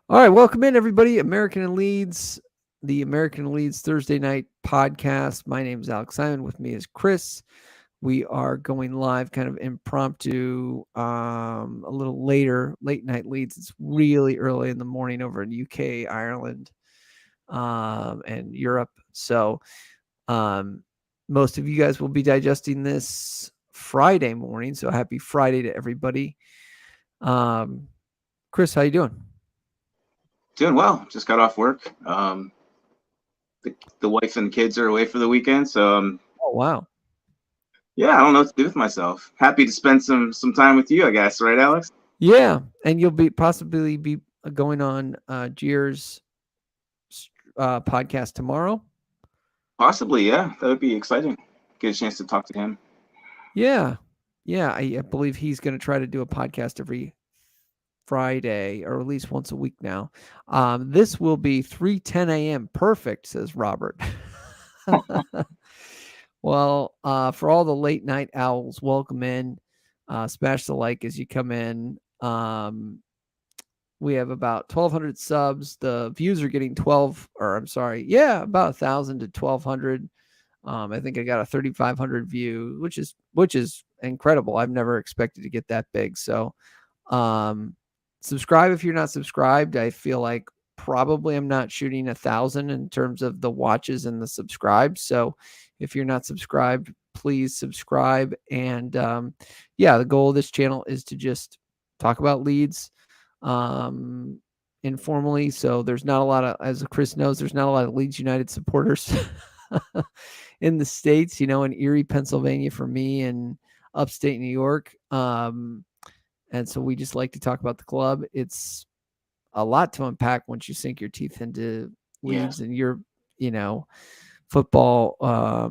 All right, welcome in everybody. American and Leeds, the American and Leeds Thursday night podcast. My name is Alex Simon. With me is Chris. We are going live, kind of impromptu, a little later, late night Leeds. It's really early in the morning over in UK, Ireland, and Europe. So, most of you guys will be digesting this Friday morning. So happy Friday to everybody. Chris, how you doing? Doing well. Just got off work. The wife and kids are away for the weekend, so Oh wow. yeah, I don't know what to do with myself. Happy to spend some time with you, I guess, right, Alex? Yeah, and you'll be possibly be going on Gier's podcast tomorrow. Possibly, yeah. That would be exciting. Get a chance to talk to him. Yeah, yeah, I believe he's going to try to do a podcast every Friday or at least once a week now. This will be 3:10 a.m. Perfect, says Robert. Well, for all the late night owls, welcome in. Smash the like as you come in. We have about 1,200 subs. The views are getting 12, or I'm sorry, yeah, about 1,000 to 1,200. I think I got a 3,500 view, which is incredible. I've never expected to get that big. So, subscribe if you're not subscribed. I feel like probably I'm not shooting 1,000 in terms of the watches and the subscribed. So, if you're not subscribed, please subscribe. And yeah, the goal of this channel is to just talk about Leeds informally. So there's not a lot of, as Chris knows, there's not a lot of Leeds United supporters in the States, in Erie, Pennsylvania for me and upstate New York. And so we just like to talk about the club. It's a lot to unpack once you sink your teeth into Yeah. Leeds and your, football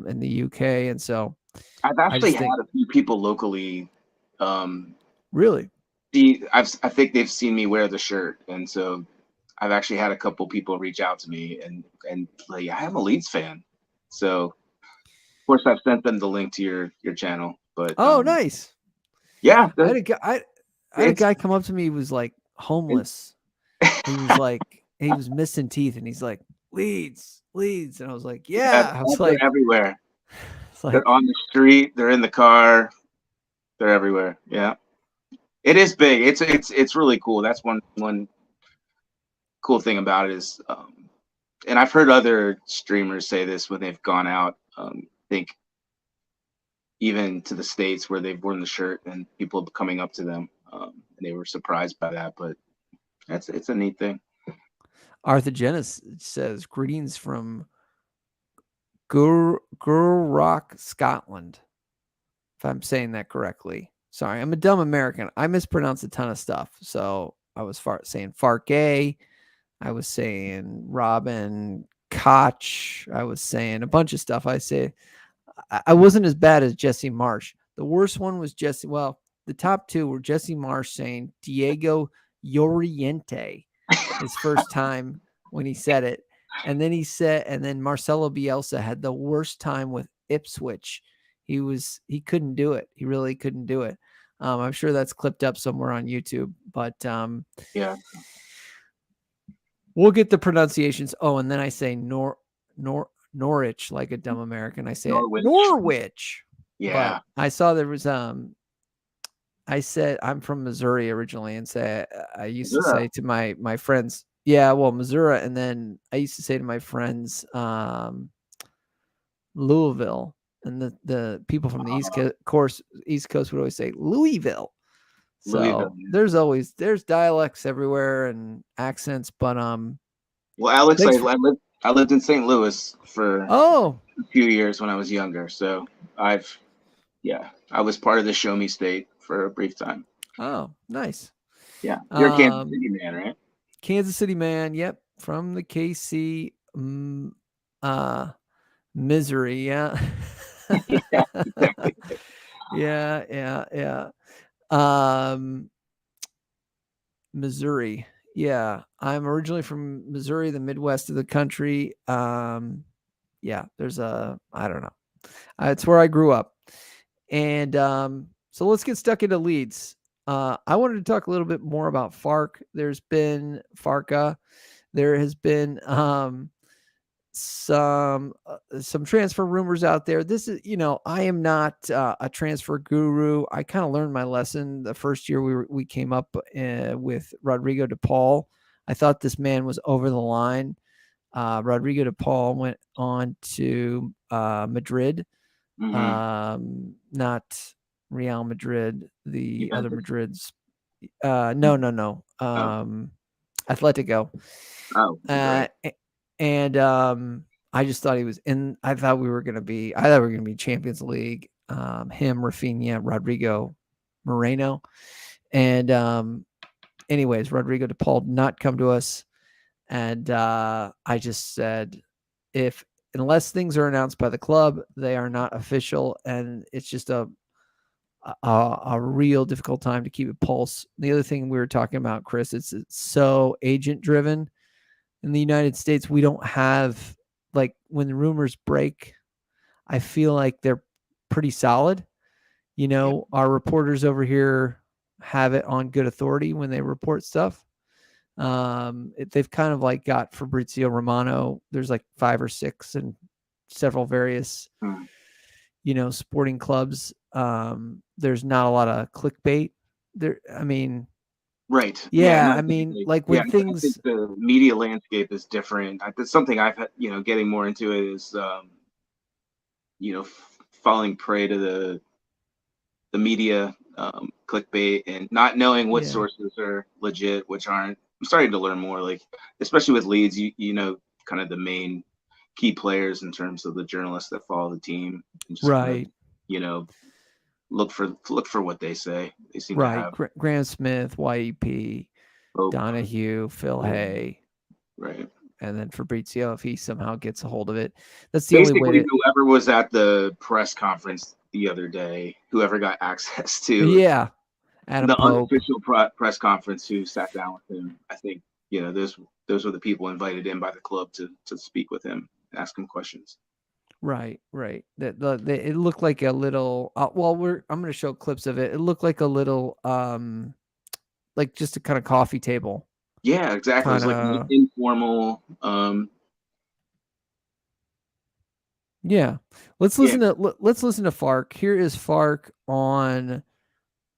in the UK. And so I've I actually just had think, a few people locally really, I think they've seen me wear the shirt, and so I've actually had a couple people reach out to me and like, I am a Leeds fan. So of course I've sent them the link to your channel. But oh, nice. yeah, I had a guy, I had a it's guy come up to me. He was like homeless. He was like, he was missing teeth, and he's like, Leeds, Leeds, and I was like, yeah, yeah. I was they're like, everywhere. it's They're like, on the street. They're in the car. They're everywhere. Yeah, it is big. It's really cool. That's one cool thing about it is, and I've heard other streamers say this when they've gone out. I think even to the States where they've worn the shirt and people coming up to them, and they were surprised by that. But it's a neat thing. Arthur Jenis says, greetings from Gurrock, Scotland. If I'm saying that correctly. Sorry, I'm a dumb American. I mispronounce a ton of stuff. So I was saying Farke. I was saying Robin Koch. I was saying a bunch of stuff. I wasn't as bad as Jesse Marsh. The worst one was Jesse. Well, the top two were Jesse Marsh saying Diego Llorente his first time when he said it. And then Marcelo Bielsa had the worst time with Ipswich. He couldn't do it. He really couldn't do it. I'm sure that's clipped up somewhere on YouTube, but Yeah, we'll get the pronunciations. Oh, and then I say Norwich like a dumb American. I say it Norwich. Norwich. But Yeah, I saw there was I said I'm from Missouri originally, and I used to Missouri. say to my friends, yeah, well, Missouri, and then I used to say to my friends, Louisville, and the people from the East Coast would always say Louisville. Louisville. So there's dialects everywhere and accents, but Well, Alex, thanks for I lived in St. Louis for oh a few years when I was younger. So I've I was part of the Show Me State for a brief time. oh nice. Yeah, you're a Kansas City man, right? Kansas City man, yep, from the KC uh misery, yeah. Yeah, exactly. Yeah, yeah, yeah. Um, Missouri. Yeah, I'm originally from Missouri, the Midwest of the country. Yeah, I don't know. It's where I grew up. And so let's get stuck into Leeds. I wanted to talk a little bit more about Farke. There's been Farke. There has been some transfer rumors out there. This is, I am not a transfer guru. I kind of learned my lesson the first year we came up with Rodrigo de Paul. I thought this man was over the line. Rodrigo de Paul went on to Madrid, not Real Madrid, the other Madrids. No. Atletico. Oh, great. And I just thought he was in. I thought we were going to be Champions League. Him, Rafinha, Rodrigo, Moreno, and anyways, Rodrigo de Paul did not come to us, and I just said, unless things are announced by the club, they are not official, and it's just a real difficult time to keep a pulse. The other thing we were talking about, Chris, it's so agent driven. In the United States, we don't have, like, when the rumors break, I feel like they're pretty solid. Our reporters over here have it on good authority when they report stuff. They've kind of like got Fabrizio Romano. There's like 5 or 6 and several various, sporting clubs. There's not a lot of clickbait there. I mean, right. Yeah, No, I mean, definitely. like when I think things, the media landscape is different. That's something I've had, getting more into it is, falling prey to the media clickbait and not knowing what sources are legit, which aren't. I'm starting to learn more, like especially with Leeds, kind of the main key players in terms of the journalists that follow the team, and just kind of, look for what they say. They seem to have Graham Smith, YEP, Donahue, Phil Hay, right, and then Fabrizio, if he somehow gets a hold of it. That's the basically only way whoever was at the press conference the other day, whoever got access to Adam the Pope. unofficial press conference, who sat down with him. I think those were the people invited in by the club to speak with him and ask him questions. Right. It looked like a little. I'm going to show clips of it. It looked like a little, like just a kind of coffee table. Yeah, exactly. It was like informal. Yeah. Let's listen to Farke. Here is Farke on.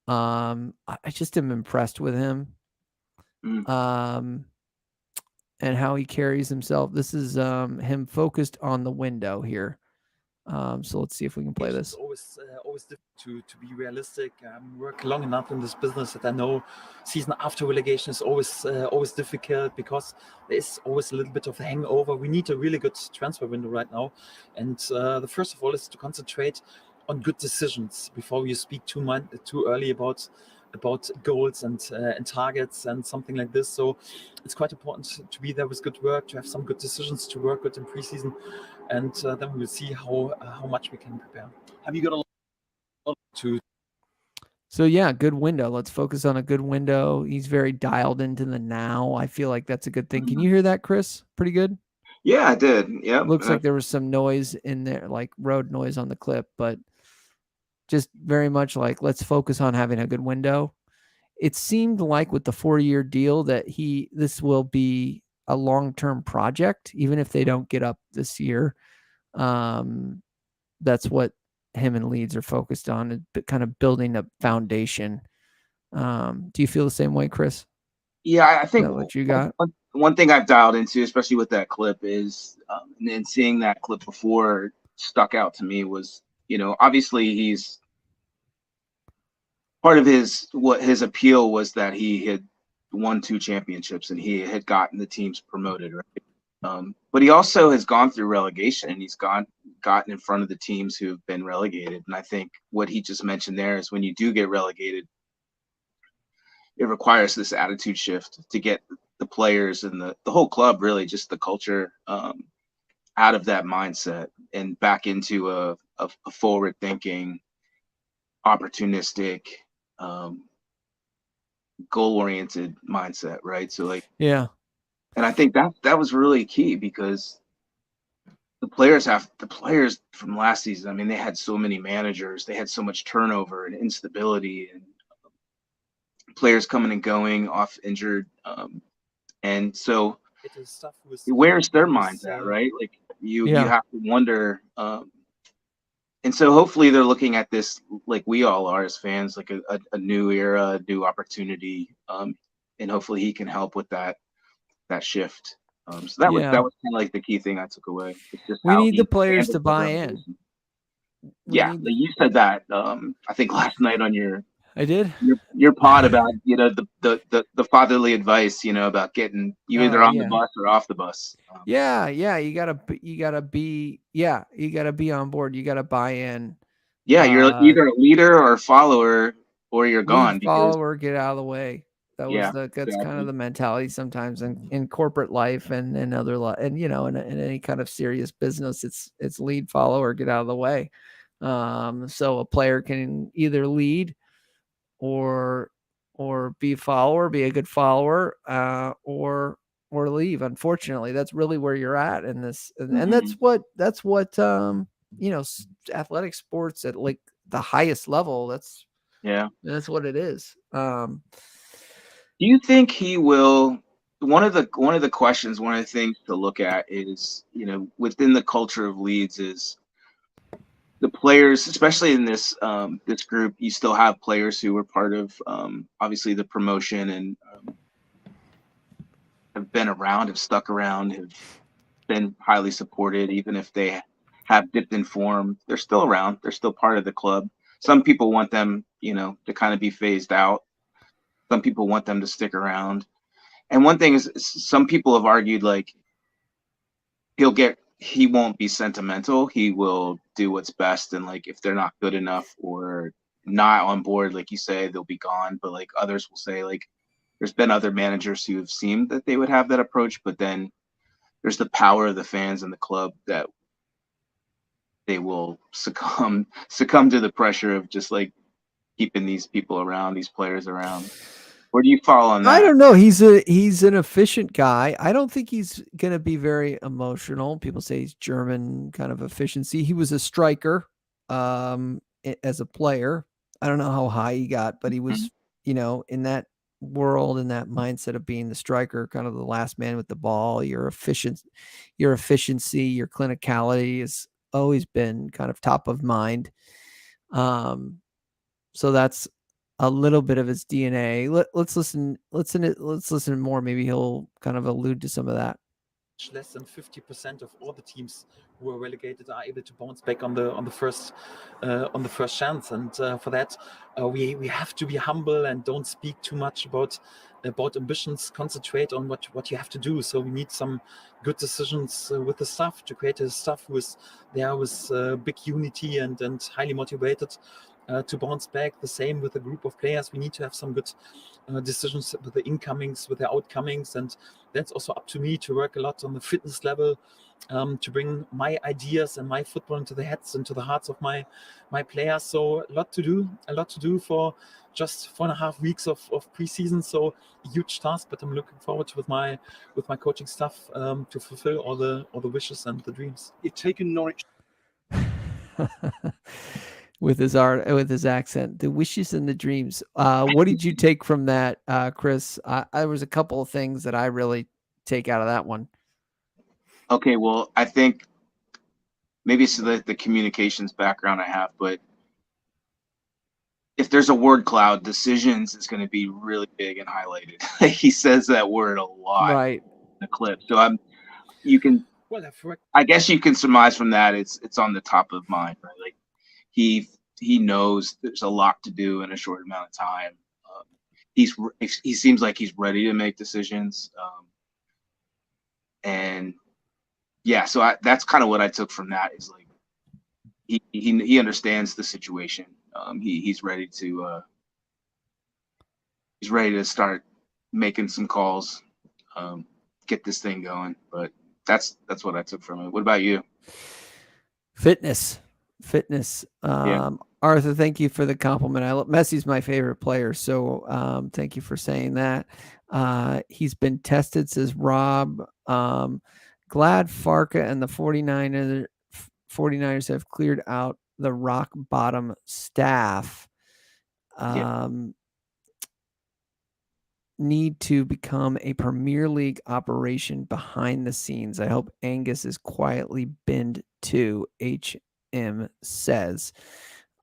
I just am impressed with him. And how he carries himself. This is him focused on the window here. So let's see if we can play this. It's always difficult to be realistic. Work long enough in this business that I know season after relegation is always difficult, because there is always a little bit of a hangover. We need a really good transfer window right now, and the first of all is to concentrate on good decisions before you speak too early about goals and targets and something like this. So it's quite important to be there with good work, to have some good decisions, to work good in preseason, and then we will see how much we can prepare. Have you got a lot to? So yeah, good window. Let's focus on a good window. He's very dialed into the now. I feel like that's a good thing. Can you hear that, Chris? Pretty good. Yeah, I did. Yeah. Looks like there was some noise in there, like road noise on the clip, but just very much like, let's focus on having a good window. It seemed like with the 4-year deal that this will be a long-term project, even if they don't get up this year. That's what him and Leeds are focused on, kind of building a foundation. Do you feel the same way, Chris? Yeah, I think what you got. One thing I've dialed into, especially with that clip, is and then seeing that clip before stuck out to me was, obviously he's part of his appeal was that he had won 2 championships and he had gotten the teams promoted, right? But he also has gone through relegation, and he's gotten in front of the teams who've been relegated. And I think what he just mentioned there is, when you do get relegated, it requires this attitude shift to get the players and the whole club, really just the culture, out of that mindset and back into a forward thinking, opportunistic, goal oriented mindset, right? So like, yeah. And I think that was really key, because the players from last season, I mean, they had so many managers, they had so much turnover and instability, and players coming and going off injured, and so It is stuff with where's their minds at, right? Like you Yeah. have to wonder. And so hopefully they're looking at this like we all are as fans, like a new era, a new opportunity, and hopefully he can help with that shift. So that was Yeah. kind of like the key thing I took away. It's just We how need he the players to handled the buy in. relegation. We Yeah, need- like you said that. I think last night on I did. your pod about the fatherly advice, about getting you either on the bus or off the bus. Yeah, you gotta be on board. You gotta buy in. Yeah, you're either a leader or a follower, or you're gone. Lead, follower, get out of the way. That's exactly. kind of the mentality sometimes in corporate life and in other and in any kind of serious business. It's lead, follower, get out of the way. So a player can either lead or be a follower, be a good follower, or leave. Unfortunately, that's really where you're at in this, and that's what athletic sports at like the highest level. That's what it is. Do you think he will? One of the questions, one of the things to look at is, within the culture of Leeds is the players, especially in this this group, you still have players who were part of obviously the promotion and have been around, have stuck around, have been highly supported, even if they have dipped in form. They're still around. They're still part of the club. Some people want them, to kind of be phased out. Some people want them to stick around. And one thing is, some people have argued like he won't be sentimental. He will do what's best. And like, if they're not good enough or not on board, like you say, they'll be gone. But like others will say, like, there's been other managers who have seemed that they would have that approach, but then there's the power of the fans and the club that they will succumb to the pressure of just like keeping these people around, these players around. Where do you fall on that? I don't know. He's an efficient guy. I don't think he's going to be very emotional. People say he's German kind of efficiency. He was a striker as a player. I don't know how high he got, but he was, in that world, in that mindset of being the striker, kind of the last man with the ball. Your efficiency, your clinicality has always been kind of top of mind. So that's a little bit of his DNA. Let's listen more. Maybe he'll kind of allude to some of that. Less than 50% of all the teams who are relegated are able to bounce back on the first chance, and for that we have to be humble and don't speak too much about ambitions. Concentrate on what you have to do. So we need some good decisions with the staff to create a staff with big unity and highly motivated to bounce back. The same with a group of players. We need to have some good decisions with the incomings, with the outcomings, and that's also up to me to work a lot on the fitness level, to bring my ideas and my football into the heads, into the hearts of my players. So a lot to do for just 4.5 weeks of preseason. So a huge task, but I'm looking forward with my coaching staff to fulfill all the wishes and the dreams. You've taken Norwich with his accent, the wishes and the dreams. What did you take from that, Chris? There was a couple of things that I really take out of that one. Okay, well, I think maybe it's the communications background I have, but if there's a word cloud, decisions is going to be really big and highlighted. He says that word a lot, right, in the clip. So I guess you can surmise from that it's on the top of mind, right? Like he knows there's a lot to do in a short amount of time. He seems like he's ready to make decisions, and yeah, so that's kind of what I took from that, is like he understands the situation. He's ready to start making some calls, get this thing going. But that's what I took from it. What about you? Fitness. Arthur, thank you for the compliment. Messi's my favorite player, so thank you for saying that. He's been tested, says Rob. Glad Farke and the 49ers have cleared out the rock bottom staff. need to become a Premier League operation behind the scenes. I hope Angus is quietly binned too, HM says.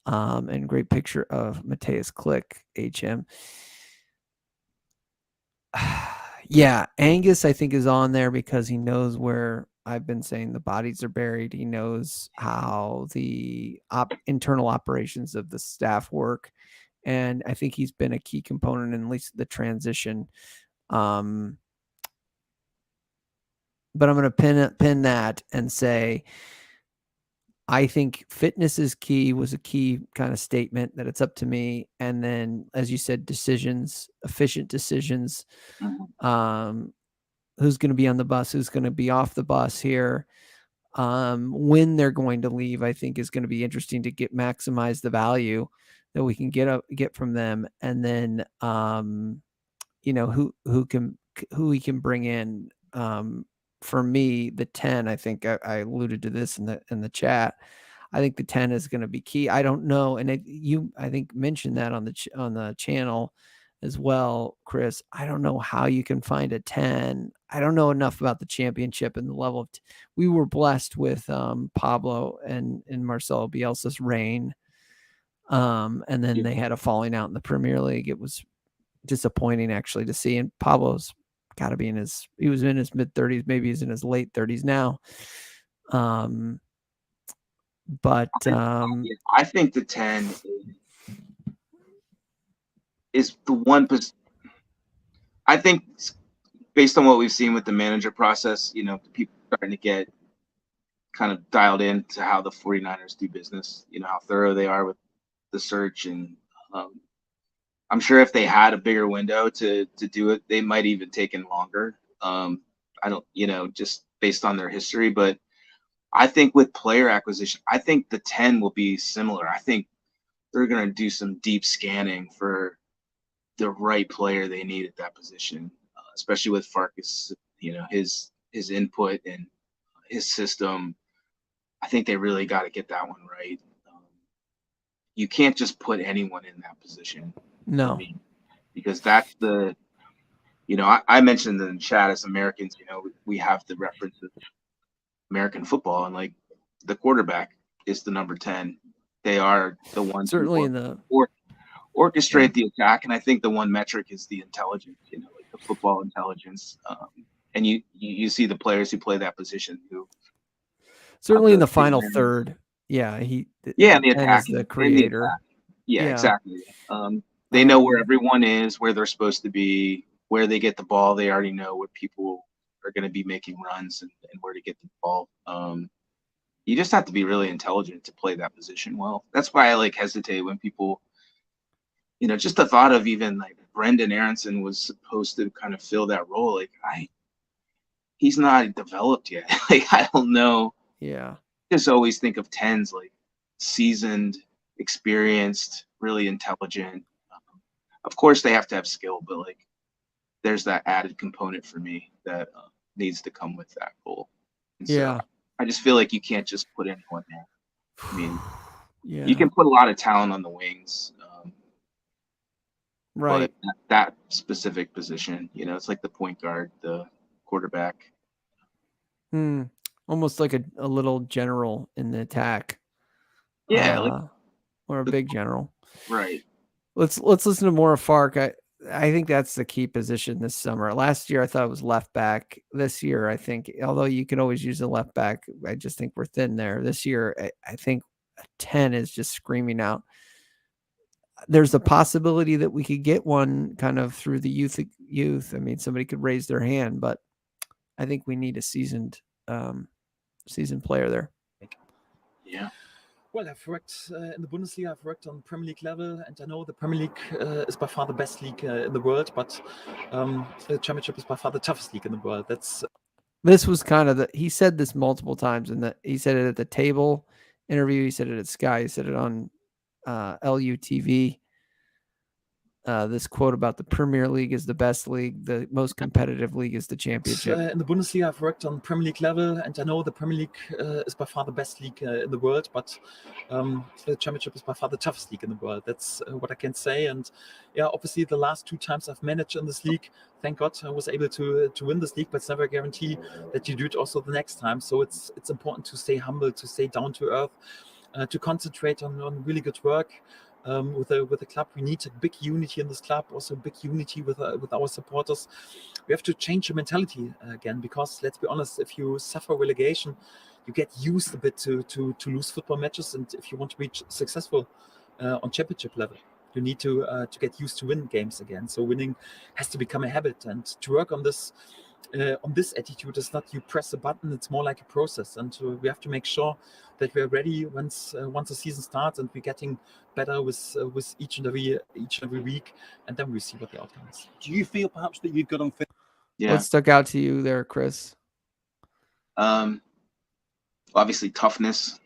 And great picture of Mateus Click, HM. Yeah, Angus, I think, is on there because he knows where I've been saying the bodies are buried. He knows how the internal operations of the staff work. And I think he's been a key component in at least the transition. But I'm going to pin that and say, I think fitness is key, was a key kind of statement that it's up to me. And then, as you said, decisions, efficient decisions. Who's going to be on the bus, who's going to be off the bus here, when they're going to leave, I think is going to be interesting to maximize the value that we can get from them. And then, who we can bring in. For me, the 10, I think I alluded to this in the chat. I think the 10 is going to be key. I don't know. And I think mentioned that on the channel as well, Chris. I don't know how you can find a 10. I don't know enough about the championship and the level of we were blessed with Pablo and Marcelo Bielsa's reign. And then they had a falling out in the Premier League. It was disappointing actually to see. And Pablo's got to be he was in his mid-30s, maybe he's in his late 30s now. But I think the 10 is the one. I think based on what we've seen with the manager process, people starting to get kind of dialed into how the 49ers do business, how thorough they are with the search. And I'm sure if they had a bigger window to do it, they might even taken longer. I don't, just based on their history, but I think with player acquisition, I think the 10 will be similar. I think they're going to do some deep scanning for the right player they need at that position, especially with Farke's, his input and his system. I think they really got to get that one right. You can't just put anyone in that position. No, because that's the, I mentioned in the chat, as Americans, we have the reference of American football, and like the quarterback is the number 10. They are the ones certainly who orchestrate the attack, and I think the one metric is the intelligence, like the football intelligence. And you see the players who play that position who certainly in the final third. Yeah, in the attack is the creator. Yeah, exactly. They know where everyone is, where they're supposed to be, where they get the ball. They already know where people are going to be making runs and where to get the ball. You just have to be really intelligent to play that position well. That's why I hesitate when people, just the thought of even Brendan Aronson was supposed to kind of fill that role. He's not developed yet. I don't know. Yeah. Just always think of 10s seasoned, experienced, really intelligent. Of course, they have to have skill, but there's that added component for me that needs to come with that role. And so I just feel like you can't just put anyone there. I mean, you can put a lot of talent on the wings, right? But that specific position, it's like the point guard, the quarterback. Almost like a little general in the attack. Yeah, or a big general. Right. Let's listen to more of Farke. I think that's the key position this summer. Last year, I thought it was left back. This year, I think, although you could always use a left back, I just think we're thin there. This year, I think a 10 is just screaming out. There's a possibility that we could get one kind of through the youth. I mean, somebody could raise their hand, but I think we need a seasoned player there. Yeah. Well, I've worked in the Bundesliga, I've worked on Premier League level, and I know the Premier League is by far the best league in the world, but the Championship is by far the toughest league in the world. This was kind of he said this multiple times, and he said it at the table interview, he said it at Sky, he said it on LUTV. this quote about the Premier League is the best league, the most competitive league is the Championship. In the Bundesliga, I've worked on Premier League level, and I know the Premier League is by far the best league in the world, but the Championship is by far the toughest league in the world. That's what I can say. And yeah, obviously the last 2 times I've managed in this league, thank God I was able to win this league, but it's never a guarantee that you do it also the next time. So it's important to stay humble, to stay down to earth, to concentrate on really good work. With the club, we need a big unity in this club, also big unity with our supporters. We have to change the mentality again, because let's be honest, if you suffer relegation, you get used a bit to lose football matches, and if you want to be successful on championship level, you need to get used to win games again. So winning has to become a habit, and to work on this attitude is not you press a button, it's more like a process, and we have to make sure that we're ready once the season starts, and we're getting better with each and every week, and then we see what the outcome is. Do you feel perhaps that you've got on? Yeah. What stuck out to you there, Chris? Obviously toughness.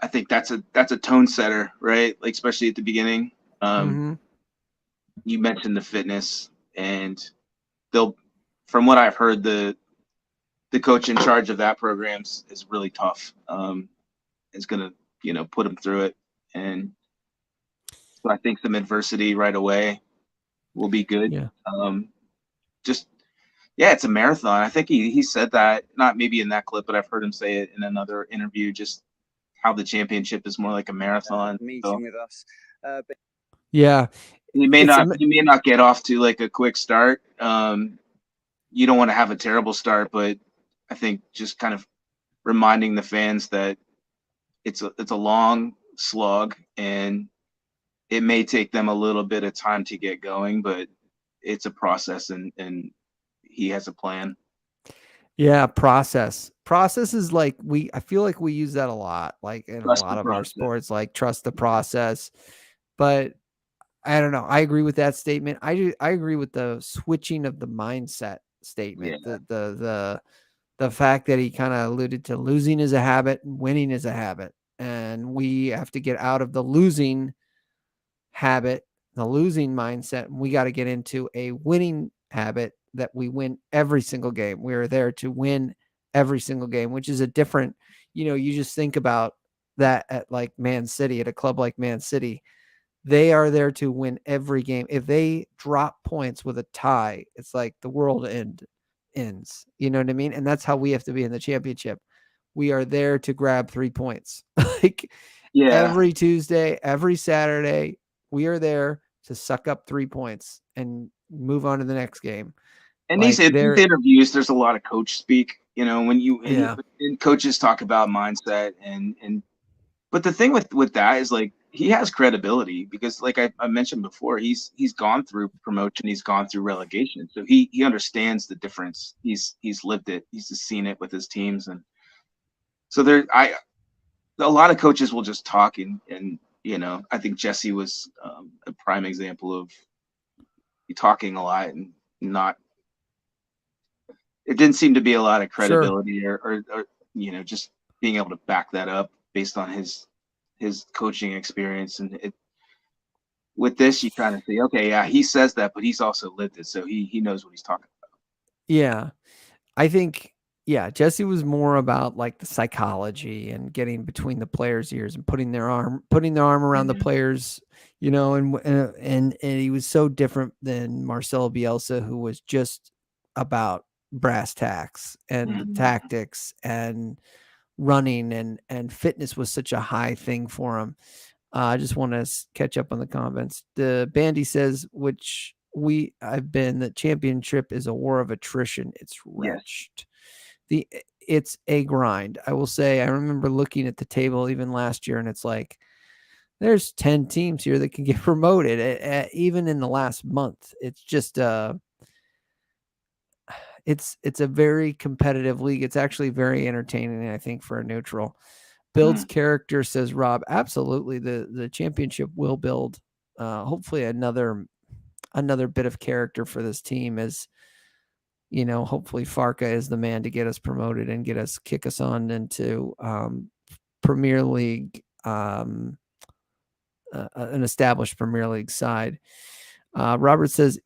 I think that's a tone setter, right? Like especially at the beginning. You mentioned the fitness, and from what I've heard, the coach in charge of that program is really tough. Is gonna put him through it, and so I think some adversity right away will be good. Yeah. It's a marathon. I think he said that, not maybe in that clip, but I've heard him say it in another interview. Just how the championship is more like a marathon. Meeting with us, but yeah, you may not get off to like a quick start. You don't want to have a terrible start, but I think just kind of reminding the fans that it's a long slog, and it may take them a little bit of time to get going, but it's a process, and he has a plan. Yeah, process is like I feel like we use that a lot, like in Trust a lot the of our process. sports, like trust the process. But I don't know. I agree with that statement. I agree with the switching of the mindset statement. Yeah. The fact that he kind of alluded to losing is a habit and winning is a habit, and we have to get out of the losing habit, the losing mindset, and we got to get into a winning habit that we win every single game. We are there to win every single game, which is a different, you just think about that at like Man City, at a club like Man City, they are there to win every game. If they drop points with a tie, it's like the world ends. You know what I mean? And that's how we have to be in the championship. We are there to grab 3 points. Like every Tuesday, every Saturday, we are there to suck up 3 points and move on to the next game. And these interviews, there's a lot of coach speak, when coaches talk about mindset but the thing with that is like he has credibility because like I mentioned before, he's gone through promotion, he's gone through relegation, so he understands the difference. He's lived it, he's just seen it with his teams, and so a lot of coaches will just talk and I think Jesse was a prime example of talking a lot and not. It didn't seem to be a lot of credibility or just being able to back that up based on his coaching experience. And with this, you kind of say, okay, yeah, he says that, but he's also lived it, so he knows what he's talking about. Yeah, I think Jesse was more about like the psychology and getting between the players' ears and putting their arm around the players, and he was so different than Marcelo Bielsa, who was just about brass tacks and tactics and running, and fitness was such a high thing for him. I just want to catch up on the comments. The Bandy says, which I've been, the championship is a war of attrition. It's wretched. It's a grind. I will say, I remember looking at the table even last year, and it's like, there's 10 teams here that can get promoted. Even in the last month, it's just it's a very competitive league. It's actually very entertaining, I think, for a neutral. Builds character, says Rob. Absolutely. The championship will build hopefully another bit of character for this team, as hopefully Farke is the man to get us promoted and kick us on into Premier League an established Premier League side. Robert says,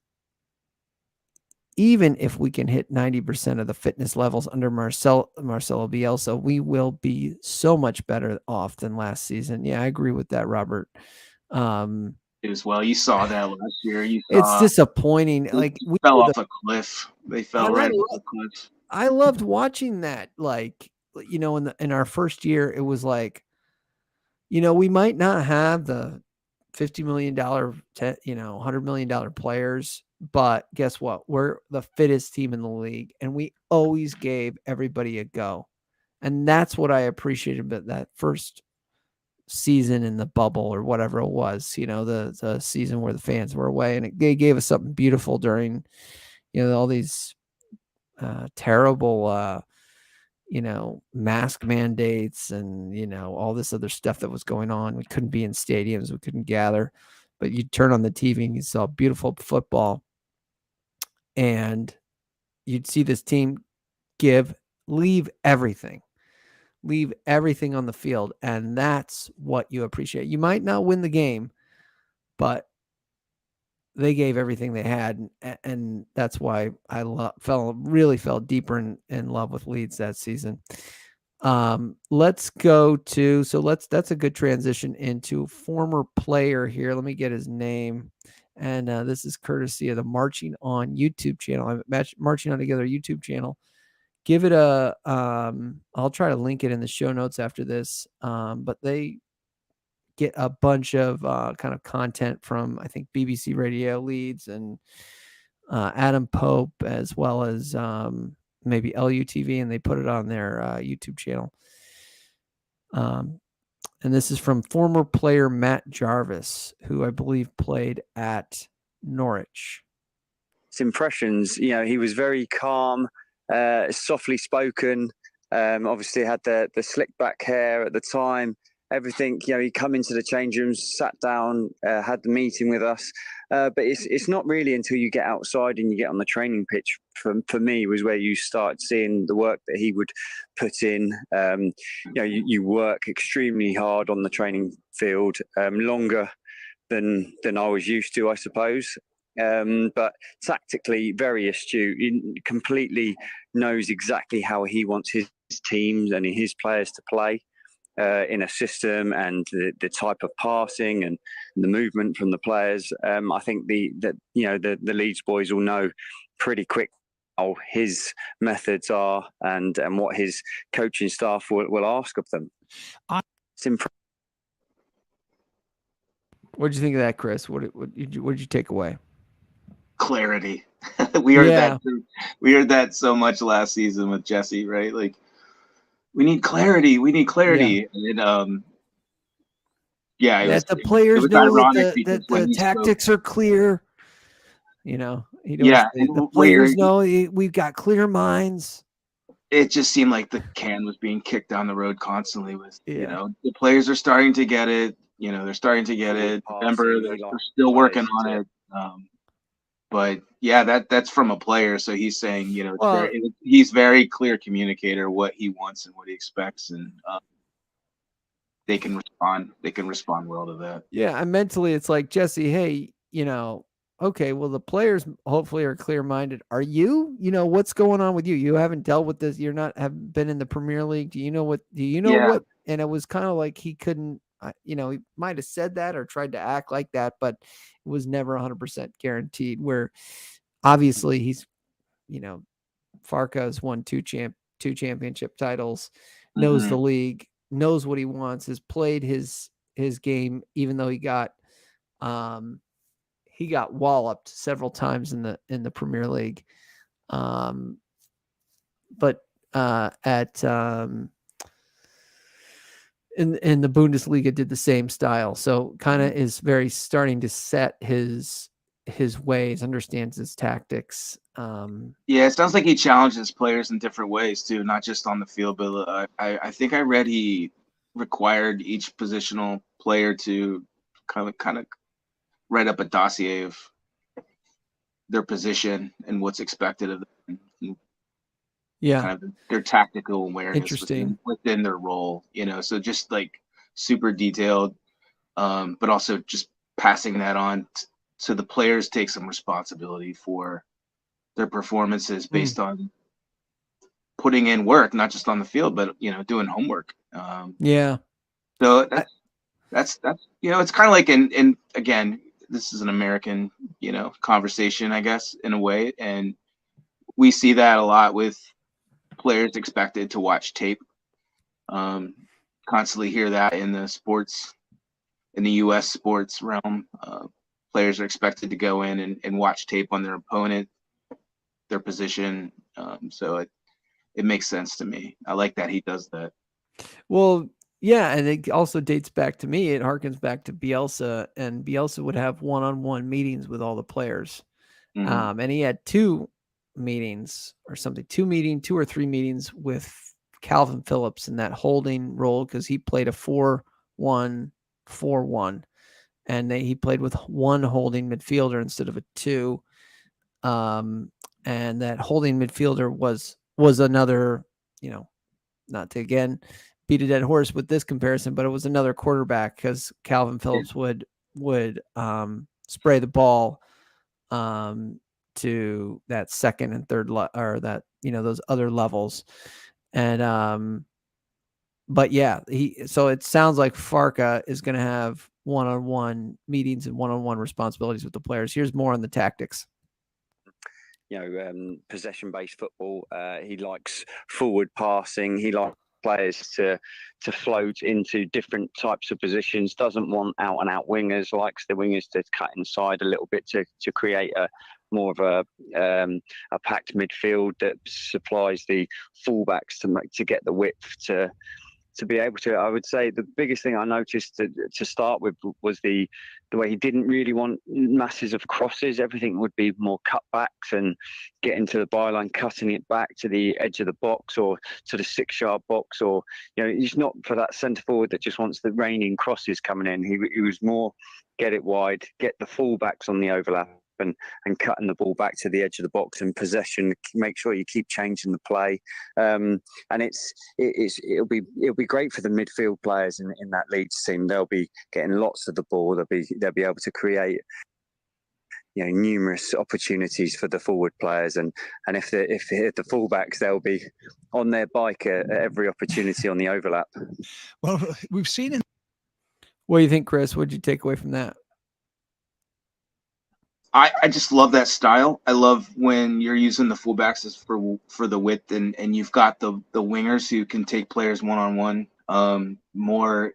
even if we can hit 90% of the fitness levels under Marcelo Bielsa, we will be so much better off than last season. Yeah, I agree with that, Robert. As well, you saw that last year. It's disappointing. Like, we fell off a cliff. They fell right off a cliff. I loved watching that. Like, you know, in our first year, it was like, you know, we might not have the $50 million, $100 million players, but guess what? We're the fittest team in the league, and we always gave everybody a go. And that's what I appreciated about that first season in the bubble or whatever it was, you know, the season where the fans were away, and they gave us something beautiful during, you know, all these terrible, you know, mask mandates and, you know, all this other stuff that was going on. We couldn't be in stadiums. We couldn't gather, but you turn on the TV and you saw beautiful football, and you'd see this team leave everything on the field. And that's what you appreciate. You might not win the game, but they gave everything they had. And that's why I really fell deeper in love with Leeds that season. Let's go to, that's a good transition into former player here. Let me get his name. And this is courtesy of the Marching On YouTube channel. I'm Marching On Together YouTube channel. Give it a, I'll try to link it in the show notes after this. But they get a bunch of kind of content from, I think, BBC Radio Leeds and Adam Pope, as well as maybe LUTV, and they put it on their YouTube channel. And this is from former player Matt Jarvis, who I believe played at Norwich. His impressions, you know, he was very calm, softly spoken. Obviously had the slick back hair at the time. Everything, you know, he come into the change rooms, sat down, had the meeting with us. But it's not really until you get outside and you get on the training pitch, for me, was where you start seeing the work that he would put in. You know, you work extremely hard on the training field, longer than I was used to, I suppose. But tactically very astute. He completely knows exactly how he wants his teams and his players to play. In a system, and the type of passing and the movement from the players. I think the Leeds boys will know pretty quick how his methods are and what his coaching staff will ask of them. What did you think of that, Chris? What did you take away? Clarity. We heard that so much last season with Jesse, right? Like, we need clarity. Yeah. And the players know that the tactics are clear. You know, the players know we've got clear minds. It just seemed like the can was being kicked down the road constantly. You know, the players are starting to get it. You know, they're starting to get it. Remember, they're still working on it. But yeah, that's from a player. So he's saying, you know, he's very clear communicator, what he wants and what he expects, and they can respond. They can respond well to that. Yeah, and mentally, it's like, Jesse, hey, you know, okay, well, the players hopefully are clear-minded. Are you? You know, what's going on with you? You haven't dealt with this. You're not have been in the Premier League. Do you know what? What? And it was kind of like he couldn't. You know, he might have said that or tried to act like that, but it was never 100% guaranteed. Where obviously he's, you know, Farke has won two championship titles, knows the league, knows what he wants, has played his game, even though he got walloped several times in the Premier League. But in the Bundesliga did the same style. So kind of is very starting to set his ways, understands his tactics. Yeah, it sounds like he challenges players in different ways too, not just on the field. But I think I read he required each positional player to kind of write up a dossier of their position and what's expected of them. Yeah, kind of their tactical awareness Interesting. within their role, you know. So just like super detailed. but also just passing that on so the players take some responsibility for their performances based on putting in work, not just on the field, but doing homework. Yeah. So that's it's kind of like in again, this is an American conversation, I guess, in a way, and we see that a lot with players expected to watch tape. Constantly hear that in the U.S. sports realm. Players are expected to go in and watch tape on their opponent, their position. So it makes sense to me. I like that he does that. Well, yeah, and it also dates back to me. It harkens back to Bielsa, and Bielsa would have one-on-one meetings with all the players. Mm-hmm. And he had 2 meetings or something, 2 or 3 meetings with Calvin Phillips in that holding role, because he played a 4-1-4-1, and he played with 1 holding midfielder instead of a 2. And that holding midfielder was another, not to again beat a dead horse with this comparison, but it was another quarterback, because Calvin Phillips would spray the ball to that second and third or that those other levels. And but yeah, so it sounds like Farke is going to have one-on-one meetings and one-on-one responsibilities with the players. Here's more on the tactics. Possession-based football. He likes forward passing. He likes players to float into different types of positions. Doesn't want out-and-out wingers. Likes the wingers to cut inside a little bit to create more of a packed midfield that supplies the fullbacks to get the width to be able to. I would say the biggest thing I noticed to start with was the way he didn't really want masses of crosses. Everything would be more cutbacks and getting to the byline, cutting it back to the edge of the box or to the 6-yard box, or he's not for that centre forward that just wants the raining crosses coming in. He was more get it wide, get the fullbacks on the overlap, and cutting the ball back to the edge of the box and possession. Make sure you keep changing the play, and it'll be great for the midfield players in that Leeds team. They'll be getting lots of the ball. They'll be able to create numerous opportunities for the forward players, and if the fullbacks, they'll be on their bike at every opportunity on the overlap. Well, we've seen What do you think, Chris? What did you take away from that? I just love that style. I love when you're using the fullbacks as for the width, and you've got the wingers who can take players one-on-one, more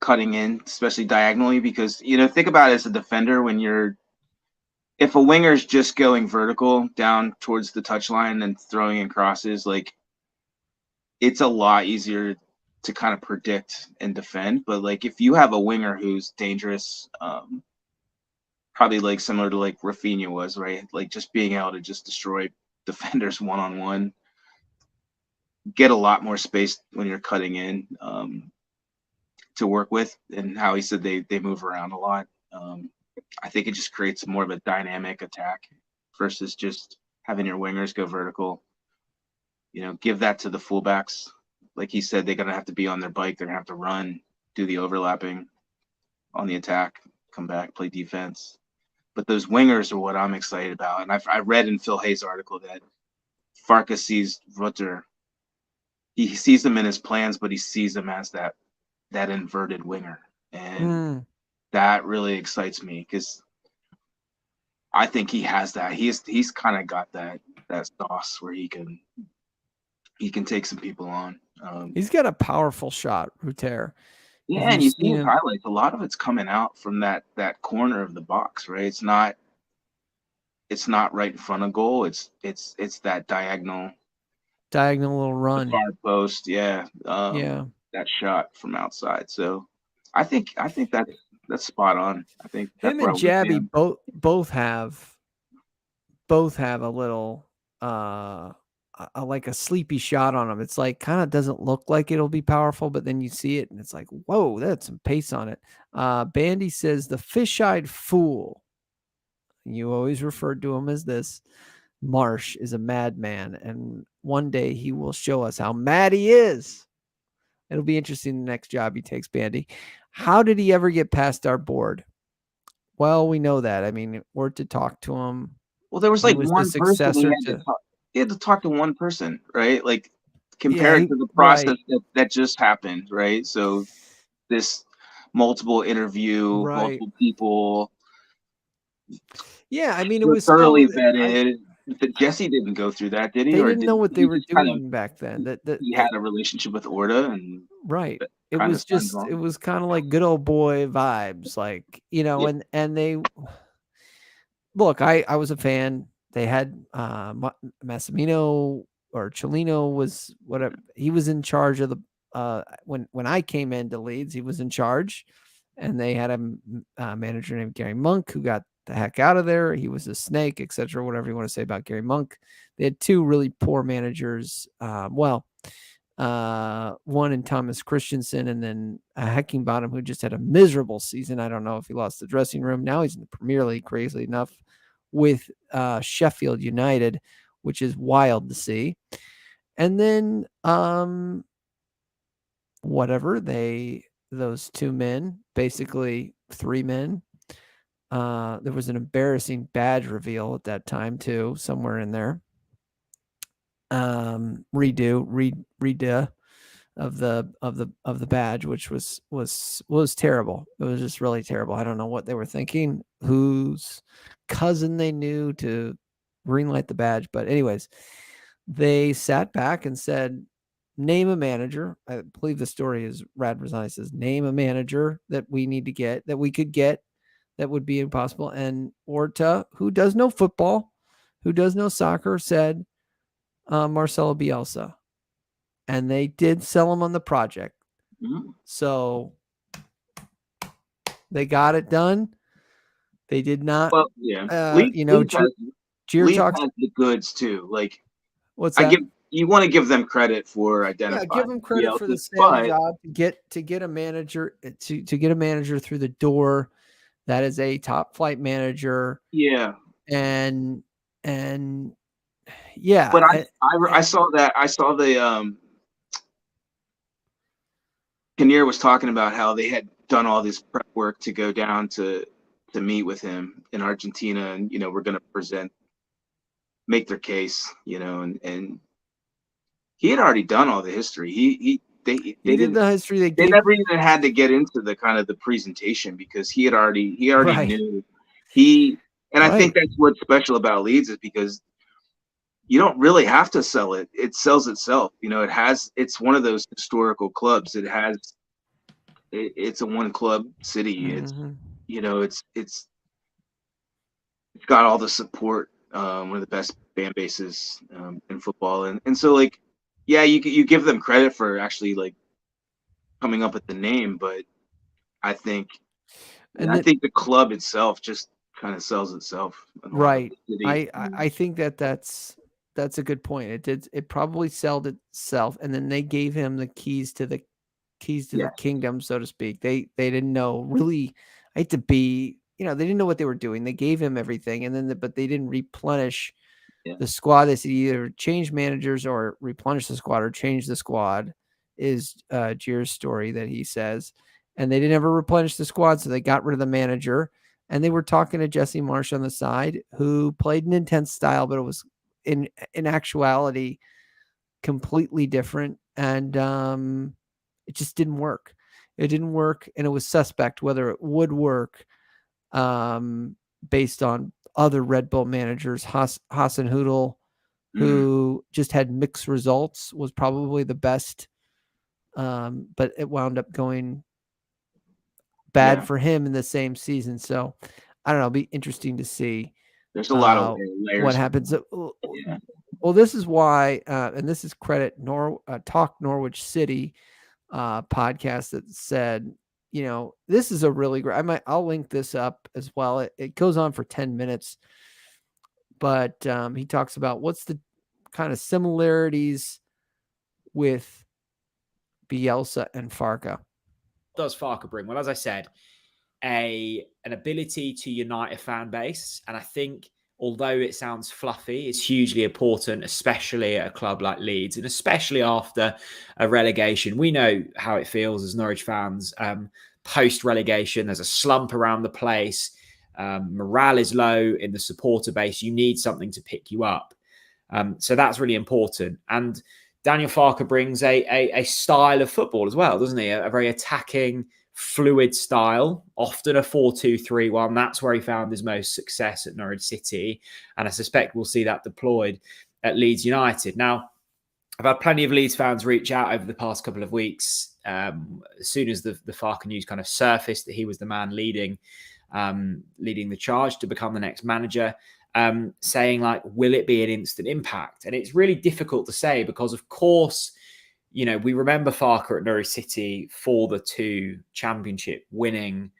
cutting in, especially diagonally, because think about it as a defender, if a winger's just going vertical down towards the touchline and throwing in crosses, like, it's a lot easier to kind of predict and defend. But like, if you have a winger who's dangerous, probably like similar to like Rafinha was, right? Like, just being able to just destroy defenders one-on-one, get a lot more space when you're cutting in to work with, and how he said they move around a lot. I think it just creates more of a dynamic attack versus just having your wingers go vertical. Give that to the fullbacks. Like he said, they're going to have to be on their bike. They're going to have to run, do the overlapping on the attack, come back, play defense. But those wingers are what I'm excited about. And I read in Phil Hayes' article that Farke sees Rutter. He sees them in his plans, but he sees them as that inverted winger. And that really excites me, because I think he has that. He's kind of got that sauce where he can take some people on. He's got a powerful shot, Rutter. Yeah, and you see his highlights. A lot of it's coming out from that corner of the box, right? It's not right in front of goal. It's that diagonal little run, far post. Yeah, yeah, that shot from outside. So I think that's spot on. I think that's him and Jabby both have a little like a sleepy shot on him. It's like, kind of doesn't look like it'll be powerful, but then you see it and it's like, whoa, that's some pace on it. Bandy says the fish-eyed fool, you always referred to him as this, Marsh, is a madman, and one day he will show us how mad he is. It'll be interesting the next job he takes, Bandy. How did he ever get past our board? Well, we know that. I mean, we're to talk to him. Well, there was He like was the one person successor he had to talk to one person, right? Like Yeah, compared to the process that just happened, right? So this multiple interview, Right. multiple people. Yeah, I mean, it was thoroughly still, vetted. Jesse didn't go through that, did he? they Or didn't know what they he were just kind doing back then. he had a relationship with Orta and Right. It kind of was signed just, on? it was kind of like good old boy vibes, like, you know, Yeah. and they look, I was a fan. They had Massimino or Cellino was whatever. He was in charge of the when I came into Leeds, he was in charge, and they had a manager named Gary Monk who got the heck out of there. He was a snake, etc. Whatever you want to say about Gary Monk. They had two really poor managers. One in Thomas Christensen, and then Heckingbottom, who just had a miserable season. I don't know if he lost the dressing room. Now he's in the Premier League, crazily enough, with Sheffield United, which is wild to see. And then those two men, basically three men. There was an embarrassing badge reveal at that time too, somewhere in there. Redo of the badge, which was terrible. It was just really terrible. I don't know what they were thinking, whose cousin they knew to greenlight the badge. But anyways, they sat back and said, name a manager. I believe the story is Rad Rosani says, name a manager that we need to get, that we could get, that would be impossible. And Orta, who does know football, who does know soccer, said Marcelo Bielsa. And they did sell him on the project. Mm-hmm. So they got it done. They did not. Well, yeah. Leeds has talks the goods too. Like, what's that? You want to give them credit for identifying. Yeah, give them credit for the sales job to get a manager to get a manager through the door that is a top flight manager. Yeah. And yeah. But I saw that. I saw the Kinnear was talking about how they had done all this prep work to go down to meet with him in Argentina, and we're going to make their case, and he had already done all the history. They did the history. They never even had to get into the kind of the presentation because he already right. knew and I think that's what's special about Leeds is because you don't really have to sell it. It sells itself. It's one of those historical clubs. It's a one club city. Mm-hmm. It's got all the support. One of the best fan bases in football. And so like, yeah, you give them credit for actually like coming up with the name, but I think the club itself just kind of sells itself. Right. I think that's a good point. It probably sold itself, and then they gave him the keys to the kingdom, so to speak. They didn't know really. I hate to be, they didn't know what they were doing. They gave him everything, and then but they didn't replenish the squad. They said either change managers or replenish the squad or change the squad. Is Gier's story that he says, and they didn't ever replenish the squad, so they got rid of the manager. And they were talking to Jesse Marsh on the side, who played an intense style, but it was in actuality completely different. And it just didn't work. It didn't work, and it was suspect whether it would work based on other Red Bull managers. Hassan Hoodle, who just had mixed results, was probably the best, but it wound up going bad for him in the same season. So I don't know. It'll be interesting to see. There's a lot of layers. What happens. Well, this is why, and this is credit Talk Norwich City podcast that said, this is a really great, I'll link this up as well. It goes on for 10 minutes, but he talks about what's the kind of similarities with Bielsa and Farke. Does Farke bring? Well, as I said, an ability to unite a fan base. And I think although it sounds fluffy, it's hugely important, especially at a club like Leeds, and especially after a relegation. We know how it feels as Norwich fans. post relegation. There's a slump around the place. Morale is low in the supporter base. You need something to pick you up. So that's really important. And Daniel Farke brings a style of football as well, doesn't he? A very attacking, fluid style, often a 4-2-3-1. That's where he found his most success at Norwich City. And I suspect we'll see that deployed at Leeds United. Now, I've had plenty of Leeds fans reach out over the past couple of weeks. As soon as the Farke news kind of surfaced that he was the man leading the charge to become the next manager, saying like, will it be an instant impact? And it's really difficult to say because, of course, you know, we remember Farke at Norwich City for the 2 championship winning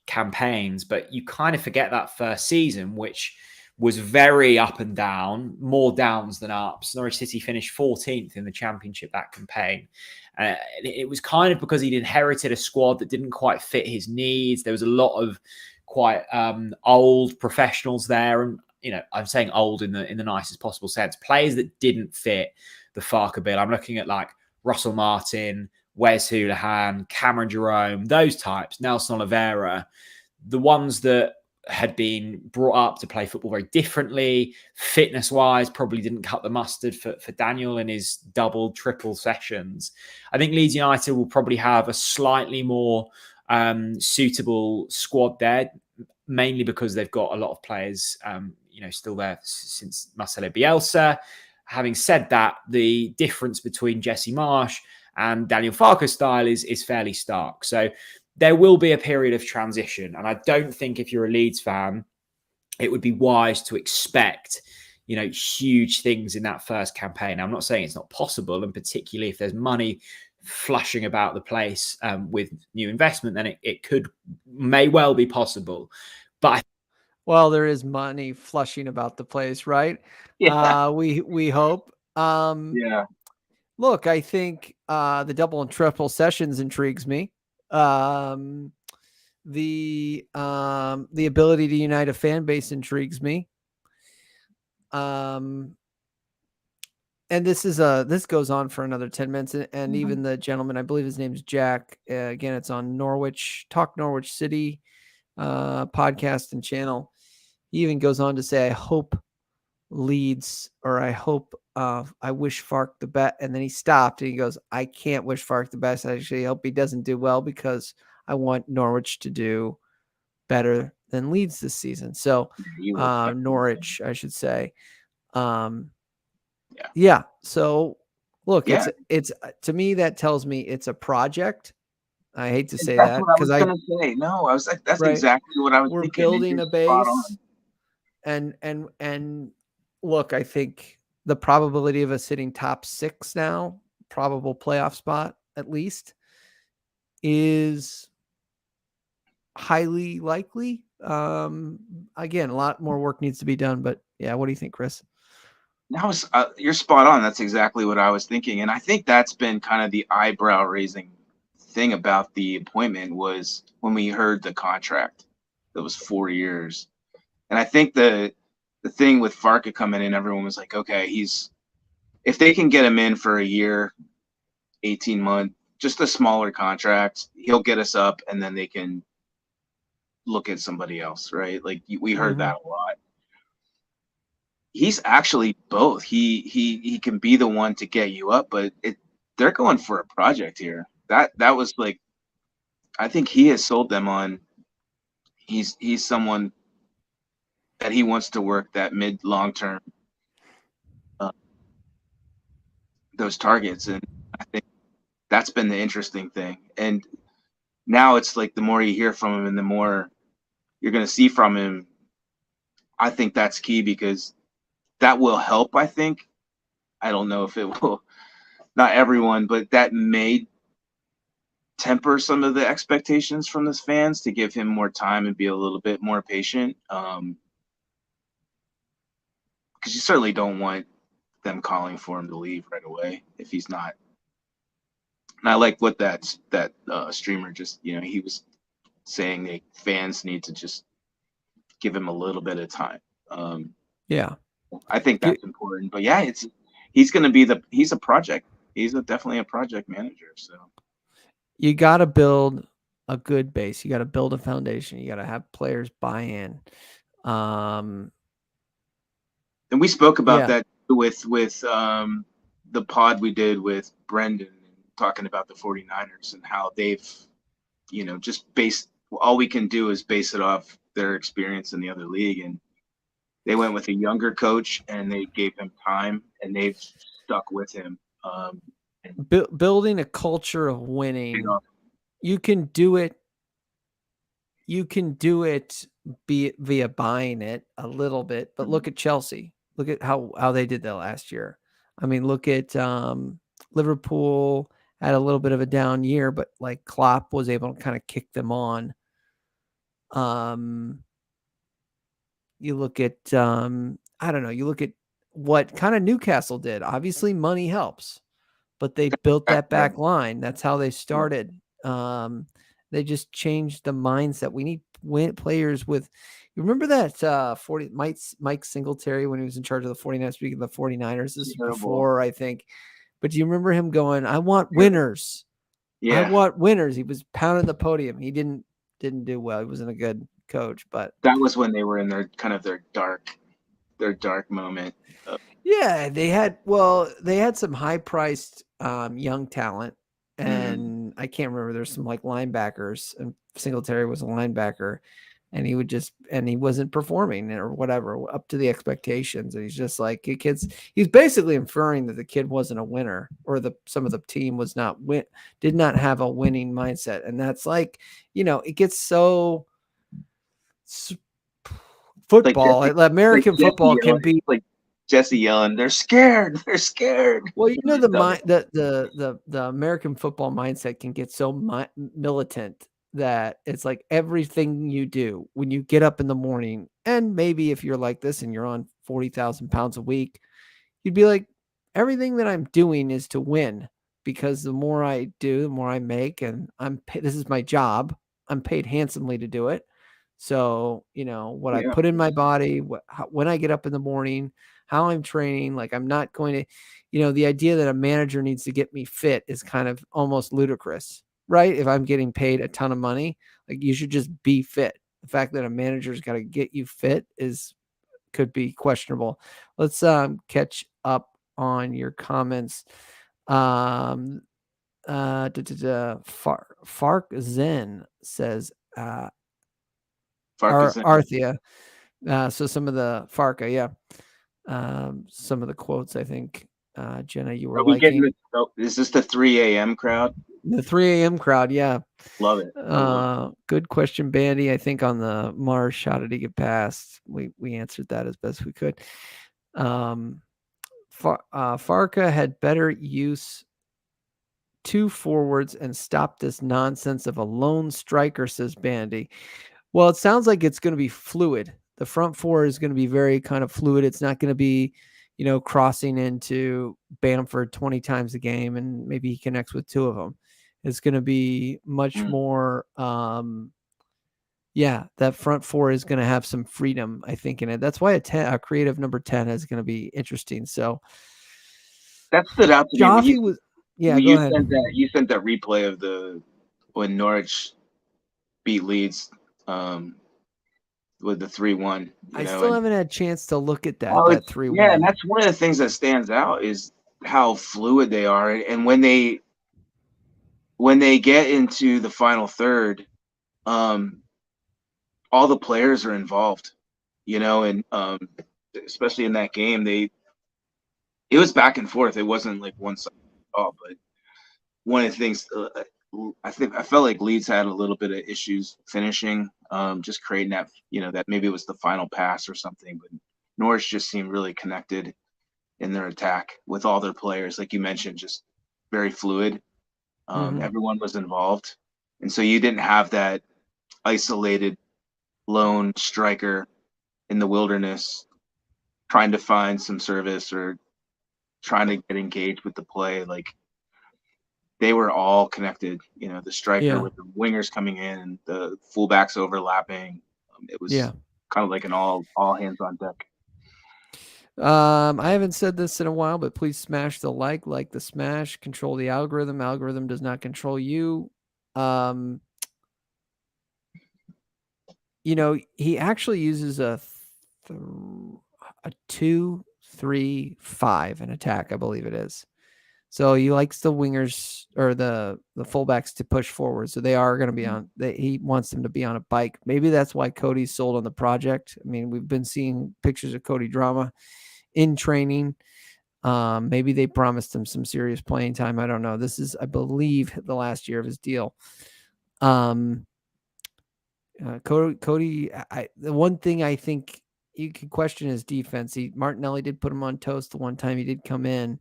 campaigns, but you kind of forget that first season, which was very up and down, more downs than ups. Norwich City finished 14th in the championship that campaign. It was kind of because he'd inherited a squad that didn't quite fit his needs. There was a lot of quite old professionals there. And, you know, I'm saying old in the nicest possible sense. Players that didn't fit the Farke bill. I'm looking at like Russell Martin, Wes Houlihan, Cameron Jerome, those types, Nelson Oliveira, the ones that had been brought up to play football very differently, fitness-wise, probably didn't cut the mustard for Daniel in his double, triple sessions. I think Leeds United will probably have a slightly more suitable squad there, mainly because they've got a lot of players, you know, still there since Marcelo Bielsa. Having said that, the difference between Jesse Marsch and Daniel Farke's style is fairly stark. So there will be a period of transition. And I don't think if you're a Leeds fan, it would be wise to expect, you know, huge things in that first campaign. I'm not saying it's not possible. And particularly if there's money flushing about the place with new investment, then it may well be possible. But well, there is money flushing about the place, right? Yeah. We hope. Yeah. Look, I think the double and triple sessions intrigues me. The ability to unite a fan base intrigues me. And this goes on for another 10 minutes. And even the gentleman, I believe his name's Jack. Again, it's on Talk Norwich City podcast and channel. He even goes on to say, I hope Leeds, or I wish Farke the best. And then he stopped and he goes, I can't wish Farke the best. I actually hope he doesn't do well because I want Norwich to do better than Leeds this season. So Norwich, I should say. Yeah. So look, it's to me, that tells me it's a project. I hate to say that because I was going to say, no, I was like, that's right. Exactly what I was thinking. We're building a base. And look, I think the probability of us hitting top 6 now, probable playoff spot at least, is highly likely. Again, a lot more work needs to be done, but yeah, what do you think, Chris? You're spot on. That's exactly what I was thinking. And I think that's been kind of the eyebrow raising thing about the appointment was when we heard the contract that was 4 years. And I think the thing with Farke coming in, everyone was like, okay, if they can get him in for a year, 18 months, just a smaller contract, he'll get us up and then they can look at somebody else, right? Like we heard that a lot. He's actually both. He can be the one to get you up, but they're going for a project here. That was like, I think he has sold them on. He's someone that he wants to work that mid long term those targets, and I think that's been the interesting thing. And now it's like the more you hear from him and the more you're going to see from him. I think that's key because that will help. I think. I don't know if it will. Not everyone, but that may temper some of the expectations from the fans to give him more time and be a little bit more patient. Because you certainly don't want them calling for him to leave right away if he's not. And I like what that streamer just, he was saying that fans need to just give him a little bit of time. Yeah, I think that's important. But yeah, he's going to be he's a project. He's definitely a project manager. So you got to build a good base. You got to build a foundation. You got to have players buy in. And we spoke about Yeah. that with the pod we did with Brendan, talking about the 49ers and how they've, just all we can do is base it off their experience in the other league. And they went with a younger coach and they gave him time and they've stuck with him. Building a culture of winning. You can do it. You can do it via buying it a little bit, but look at Chelsea. Look at how they did that last year. I mean, look at Liverpool had a little bit of a down year, but like Klopp was able to kind of kick them on. You look at I don't know. You look at what kind of Newcastle did. Obviously, money helps, but they built that back line. That's how they started. They just changed the mindset. We need players with. You remember that 40 Mike Singletary when he was in charge of the 49ers, speaking of the 49ers, this is before, I think. But do you remember him going, I want winners. Yeah. I want winners. He was pounding the podium. He didn't do well. He wasn't a good coach, but that was when they were in their dark moment. Yeah, they had some high priced young talent, and I can't remember. There's some like linebackers, and Singletary was a linebacker, and he wasn't performing or whatever up to the expectations. And he's just like he's basically inferring that the kid wasn't a winner, or some of the team did not have a winning mindset. And that's like, it gets so football, American football can be like Jesse yelling, they're scared. They're scared. Well, the American football mindset can get so militant that it's like everything you do when you get up in the morning, and maybe if you're like this and you're on 40,000 pounds a week, you'd be like, everything that I'm doing is to win, because the more I do, the more I make, and this is my job. I'm paid handsomely to do it. So, what I put in my body, when I get up in the morning, how I'm training, like I'm not going to, the idea that a manager needs to get me fit is kind of almost ludicrous, right? If I'm getting paid a ton of money, like you should just be fit. The fact that a manager's got to get you fit could be questionable. Let's catch up on your comments. Fark Zen says, Arthia. So some of the Farka, yeah. Some of the quotes, I think, Jenna, you were liking. Is this the 3 a.m. crowd? The 3 a.m. crowd, yeah. Love it. Good question, Bandy. I think on the Mars shot did he get past? We answered that as best we could. Farka had better use 2 forwards and stop this nonsense of a lone striker, says Bandy. Well, it sounds like it's going to be fluid. The front 4 is going to be very kind of fluid. It's not going to be, crossing into Bamford 20 times a game and maybe he connects with 2 of them. It's going to be much more, that front 4 is going to have some freedom, I think, in it. That's why a creative number 10 is going to be interesting. So that stood out to me. Go ahead. You sent that replay of when Norwich beat Leeds with the 3-1. I still haven't had a chance to look at that 3-1. Yeah, and that's one of the things that stands out is how fluid they are. And when they get into the final third, all the players are involved, and especially in that game, it was back and forth. It wasn't like one side at all, but one of the things I felt like Leeds had a little bit of issues finishing, just creating that, that maybe it was the final pass or something, but Norwich just seemed really connected in their attack with all their players. Like you mentioned, just very fluid. Everyone was involved. And so you didn't have that isolated lone striker in the wilderness trying to find some service or trying to get engaged with the play. Like, they were all connected, the striker with the wingers coming in and the fullbacks overlapping. It was kind of like an all hands on deck. I haven't said this in a while, but please smash the like the smash, control the algorithm. Algorithm does not control you. he actually uses a 2-3-5 in attack, I believe it is. So he likes the wingers or the fullbacks to push forward. So they are going to be on. He wants them to be on a bike. Maybe that's why Cody's sold on the project. I mean, we've been seeing pictures of Cody Drama in training. Maybe they promised him some serious playing time. I don't know. This is, I believe, the last year of his deal. Cody, the one thing I think you could question his defense. Martinelli did put him on toast the one time he did come in.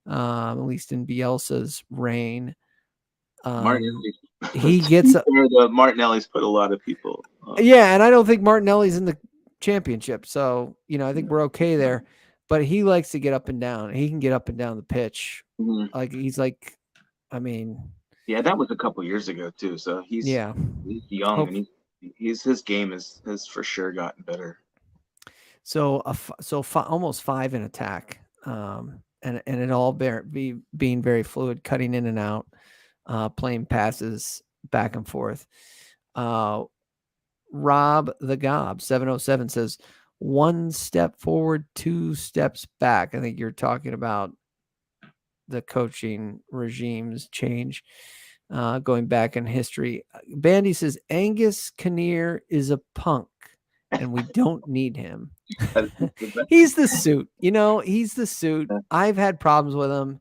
At least in Bielsa's reign. He gets Martinelli's put a lot of people. Yeah, and I don't think Martinelli's in the championship, so I think we're okay there. But he likes to get up and down. He can get up and down the pitch. Mm-hmm. Yeah, that was a couple years ago too. So he's young, and his game has for sure gotten better. So almost 5 in attack. And it all being very fluid, cutting in and out, playing passes back and forth. Rob the Gob 707 says 1 step forward, 2 steps back. I think you're talking about the coaching regime's change, going back in history. Bandy says Angus Kinnear is a punk and we don't need him. He's the suit, he's the suit. I've had problems with him.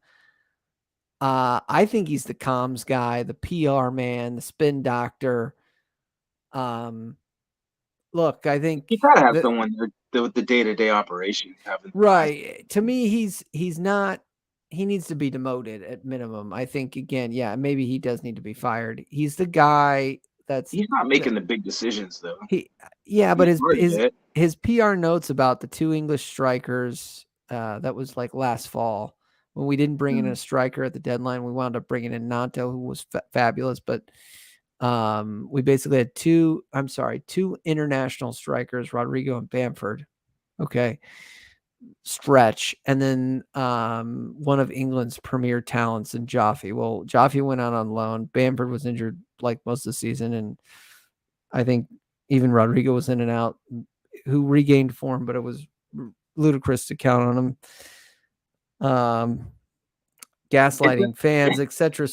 I think he's the comms guy, the PR man, the spin doctor. Look, I think you gotta have someone with the day-to-day operations. Right. To me, he's not. He needs to be demoted at minimum. I think again, maybe he does need to be fired. He's the guy. He's not making the big decisions though. But his PR notes about the 2 English strikers, that was like last fall when we didn't bring in a striker at the deadline. We wound up bringing in Nanto, who was fabulous, but we basically had 2 international strikers, Rodrigo and Bamford. Okay. Stretch. And then one of England's premier talents in Jaffe. Well, Jaffe went out on loan. Bamford was injured like most of the season. And I think even Rodrigo was in and out, who regained form, but it was ludicrous to count on him. Gaslighting fans, etc.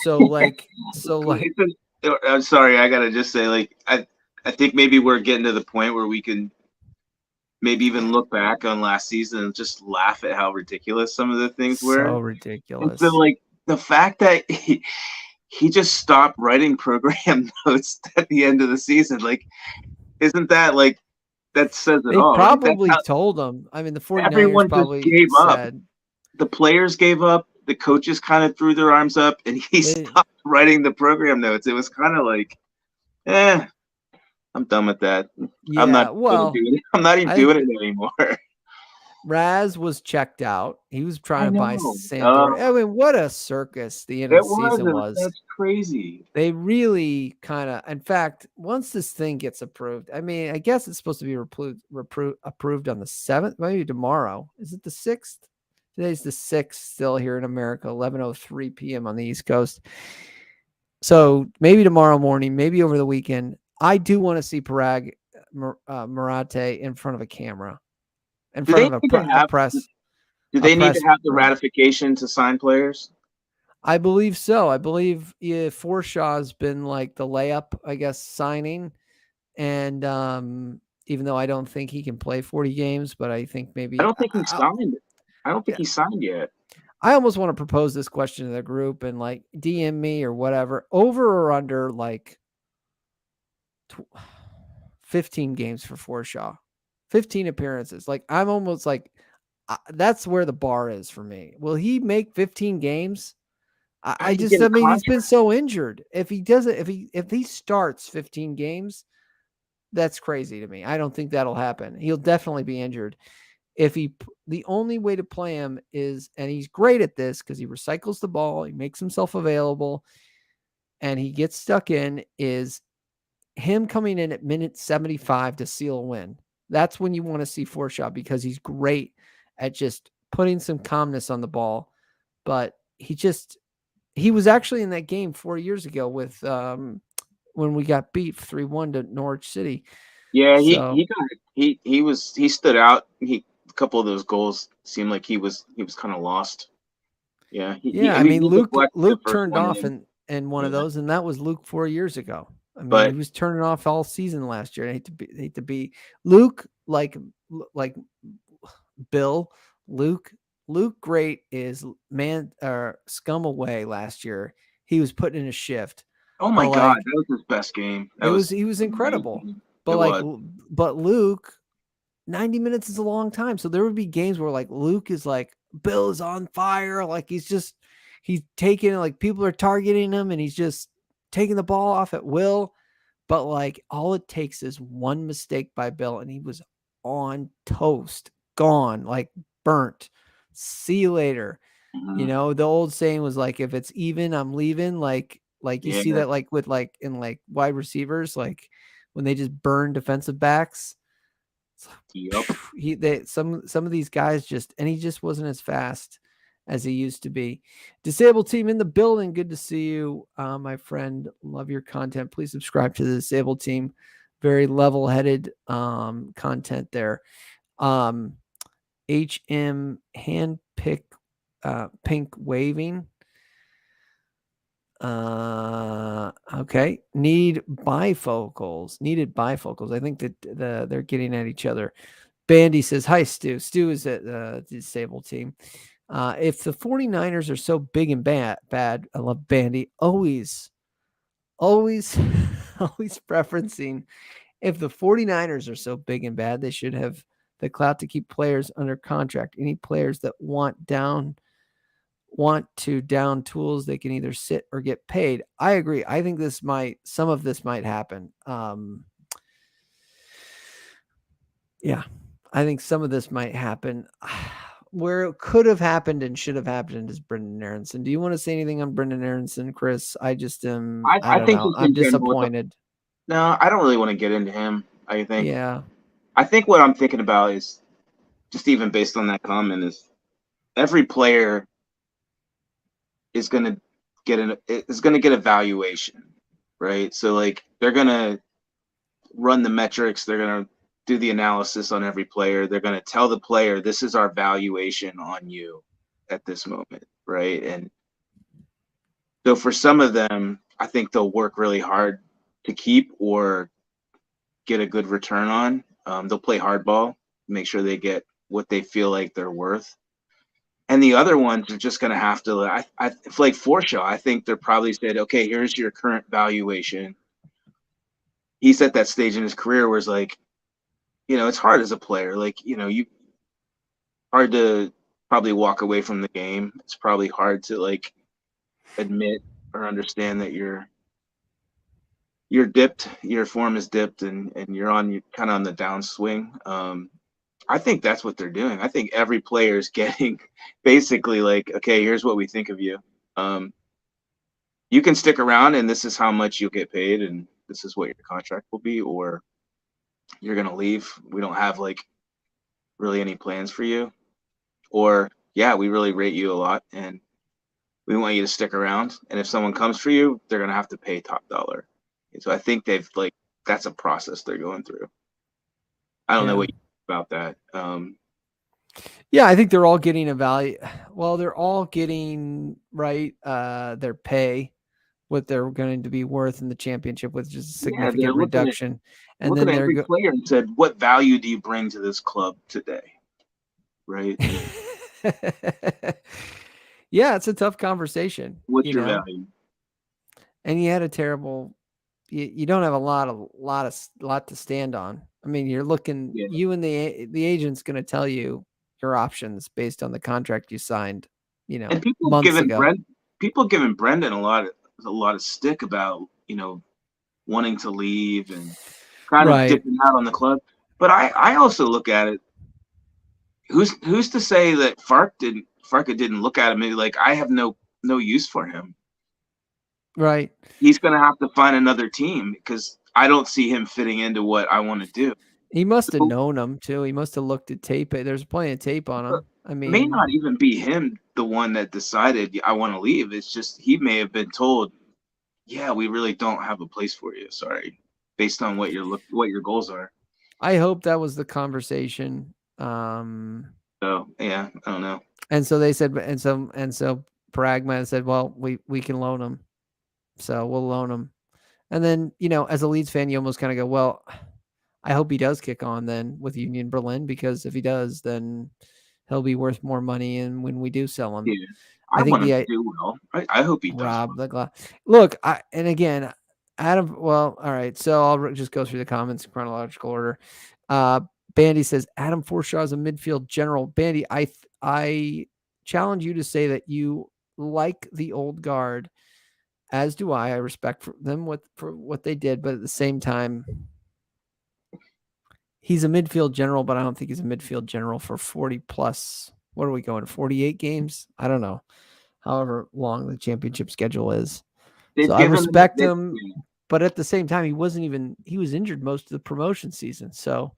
I'm sorry, I gotta just say, I think maybe we're getting to the point where we can maybe even look back on last season and just laugh at how ridiculous some of the things were. So ridiculous. And so, the fact that he just stopped writing program notes at the end of the season, isn't that that says it all? They probably told him. I mean, the 49ers everyone probably just gave said, up. The players gave up. The coaches kind of threw their arms up, and he stopped writing the program notes. It was kind of I'm done with that. Yeah, I'm not even doing it anymore. Raz was checked out. He was trying to buy Sandor. I mean, what a circus the end of the season was. That's crazy. They really in fact, once this thing gets approved, I mean, I guess it's supposed to be approved on the 7th, maybe tomorrow. Is it the 6th? Today's the 6th still here in America, 11:03 p.m. on the East Coast. So maybe tomorrow morning, maybe over the weekend. I do want to see Parag Marate in front of a camera, in front of a press. Do they need to have the ratification to sign players? I believe so. I believe Forshaw's been the layup, I guess, signing. And even though I don't think he can play 40 games, but I think maybe... I don't think he's signed. I don't think he's signed yet. I almost want to propose this question to the group and DM me or whatever. Over or under 15 games for Forshaw. 15 appearances. I'm almost that's where the bar is for me. Will he make 15 games? He's been so injured. If he starts 15 games, that's crazy to me. I don't think that'll happen. He'll definitely be injured. The only way to play him is, and he's great at this because he recycles the ball, he makes himself available, and he gets stuck in, is him coming in at minute 75 to seal a win. That's when you want to see Forshaw, because he's great at just putting some calmness on the ball. But he was actually in that game 4 years ago with when we got beat 3-1 to Norwich City. Yeah, So he stood out. A couple of those goals seemed like he was kind of lost. Yeah, yeah, I he mean did deflect the Luke first turned one off in. in one of Yeah, those, and that was Luke 4 years ago. I mean, he but was turning off all season last year. I hate to be Luke like Bill. Luke Great is man or scum away last year. He was putting in a shift, oh my but God, like that was his best game. That was he was incredible. amazing. It But like was. but Luke 90 minutes is a long time. So there would be games where like Luke is like, Bill is on fire. Like he's taking like people are targeting him and he's just taking the ball off at will. But like all it takes is one mistake by Bill and he was on toast, gone, like burnt. See you later. You Mhm. know, the old saying was like, if it's even, I'm leaving. Like you Yeah. see that like with like in like wide receivers, like when they just burn defensive backs. Yep. Some of these guys he just wasn't as fast as he used to be. Disabled team in the building. Good to see you, my friend. Love your content. Please subscribe to the disabled team. Very level-headed content there. HM handpick pink waving. Okay. Needed bifocals. I think that they're getting at each other. Bandy says, hi, Stu. Stu is at the disabled team. If the 49ers are so big and bad, I love Bandy. Always preferencing, if the 49ers are so big and bad, they should have the clout to keep players under contract. Any players that want to down tools, they can either sit or get paid. I agree. I think some of this might happen. Yeah, I think some of this might happen. Where it could have happened and should have happened is Brendan Aronson. Do you want to say anything on Brendan Aronson, Chris? I just am. I I don't think know. just I'm in general, disappointed. no, I don't really want to get into him. I think what I'm thinking about is just even based on that comment is every player is going to get evaluation, right? So like they're going to run the metrics, they're going to do the analysis on every player. They're going to tell the player, this is our valuation on you at this moment, right? And so for some of them, I think they'll work really hard to keep or get a good return on. They'll play hardball, make sure they get what they feel like they're worth. And the other ones are just going to have to, like Forshaw, I think they're probably said, okay, here's your current valuation. He's at that stage in his career where it's like, it's hard as a player. Like, hard to probably walk away from the game. It's probably hard to like admit or understand that you're dipped, your form is dipped, and you're kind of on the downswing. I think that's what they're doing. I think every player is getting basically like, okay, here's what we think of you. You can stick around, and this is how much you'll get paid, and this is what your contract will be, or you're gonna leave. We don't have like really any plans for you, or yeah, we really rate you a lot, and we want you to stick around. And if someone comes for you, they're gonna have to pay top dollar. And so I think that's a process they're going through. I don't know what you think about that. Yeah, I think they're all getting a value. Well, they're all getting their pay, what they're going to be worth in the championship, with just a significant reduction. And looking then at every player and said, what value do you bring to this club today? Right. Yeah, it's a tough conversation. What's your value? And you had a terrible. You don't have a lot to stand on. I mean, you're looking. Yeah. You and the agent's going to tell you your options based on the contract you signed. And months ago. People giving Brendan a lot of stick about wanting to leave and kind of dipping out on the club. But I also look at it. Who's to say that Farke didn't look at him and be like, I have no use for him. Right. He's going to have to find another team because I don't see him fitting into what I want to do. He must have known him too. He must have looked at tape. There's plenty of tape on him. I mean, it may not even be him the one that decided I want to leave. It's just he may have been told, yeah, we really don't have a place for you. Sorry, based on what your goals are. I hope that was the conversation. So yeah, I don't know. And so they said, and so Pragma said, well, we can loan him, so we'll loan him. And then, as a Leeds fan, you almost kind of go, well, I hope he does kick on then with Union Berlin, because if he does, then he'll be worth more money. And when we do sell him, Yeah, I think want him to do well. I hope he does. Rob the glass. Look, and again, Adam. Well, all right. So I'll just go through the comments in chronological order. Bandy says Adam Forshaw is a midfield general. Bandy, I challenge you to say that you like the old guard, as do I. I respect them for what they did, but at the same time, he's a midfield general, but I don't think he's a midfield general for 40 plus. What are we going? 48 games? I don't know. However long the championship schedule is. So I respect him, but at the same time, he was injured most of the promotion season. So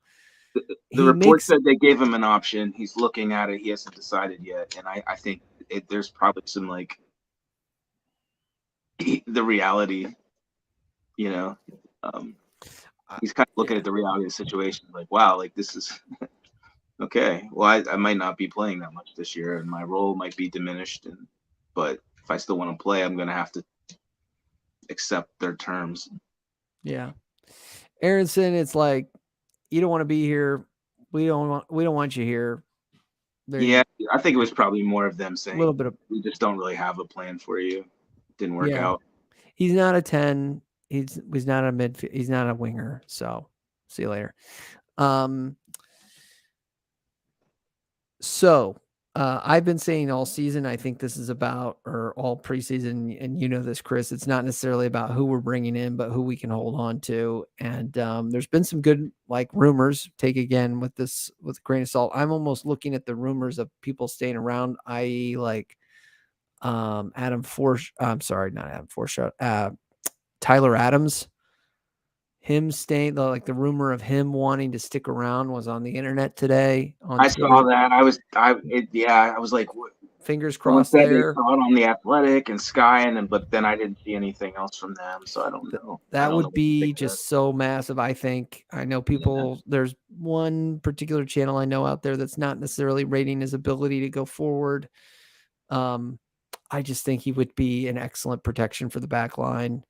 the report said they gave him an option. He's looking at it. He hasn't decided yet. And I think there's probably some the reality, he's kind of looking at the reality of the situation. Like, wow, like this is okay. Well, I might not be playing that much this year and my role might be diminished. But if I still want to play, I'm going to have to accept their terms. Yeah. Aronson, it's like, you don't want to be here. We don't want you here. Yeah, I think it was probably more of them saying a little bit of, we just don't really have a plan for you. Didn't work out. He's not a 10. He's not a midfield. He's not a winger. So see you later. So I've been saying all season, I think this is about, or all preseason, and this, Chris, it's not necessarily about who we're bringing in, but who we can hold on to. And there's been some good rumors, take again with this with a grain of salt. I'm almost looking at the rumors of people staying around, i.e. Adam Forsh. I'm sorry, not Adam Forshaw. Tyler Adams. Him staying, the rumor of him wanting to stick around was on the internet today. I saw that. I was like, fingers crossed there. They saw it on the Athletic and Sky, but then I didn't see anything else from them, so I don't know. That would be just so massive. I think I know people. Yeah. There's one particular channel I know out there that's not necessarily rating his ability to go forward. I just think he would be an excellent protection for the back line.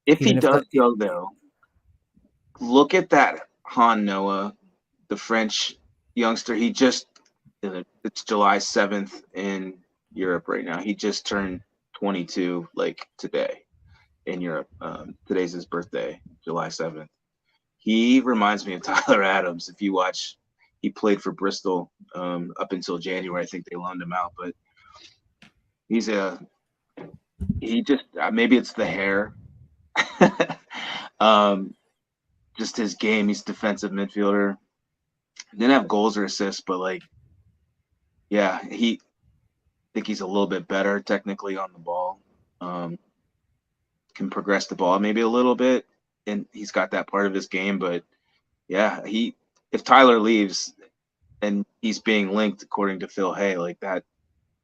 If he does go, though, look at that Han Noah, the French youngster. He just, it's July 7th in Europe right now. He just turned 22 today in Europe. Today's his birthday, July 7th. He reminds me of Tyler Adams. If you watch, he played for Bristol up until January. I think they loaned him out, but he just, maybe it's the hair. Just his game. He's defensive midfielder. Didn't have goals or assists, but I think he's a little bit better technically on the ball. Can progress the ball maybe a little bit, and he's got that part of his game. But yeah, if Tyler leaves and he's being linked according to Phil Hay like that,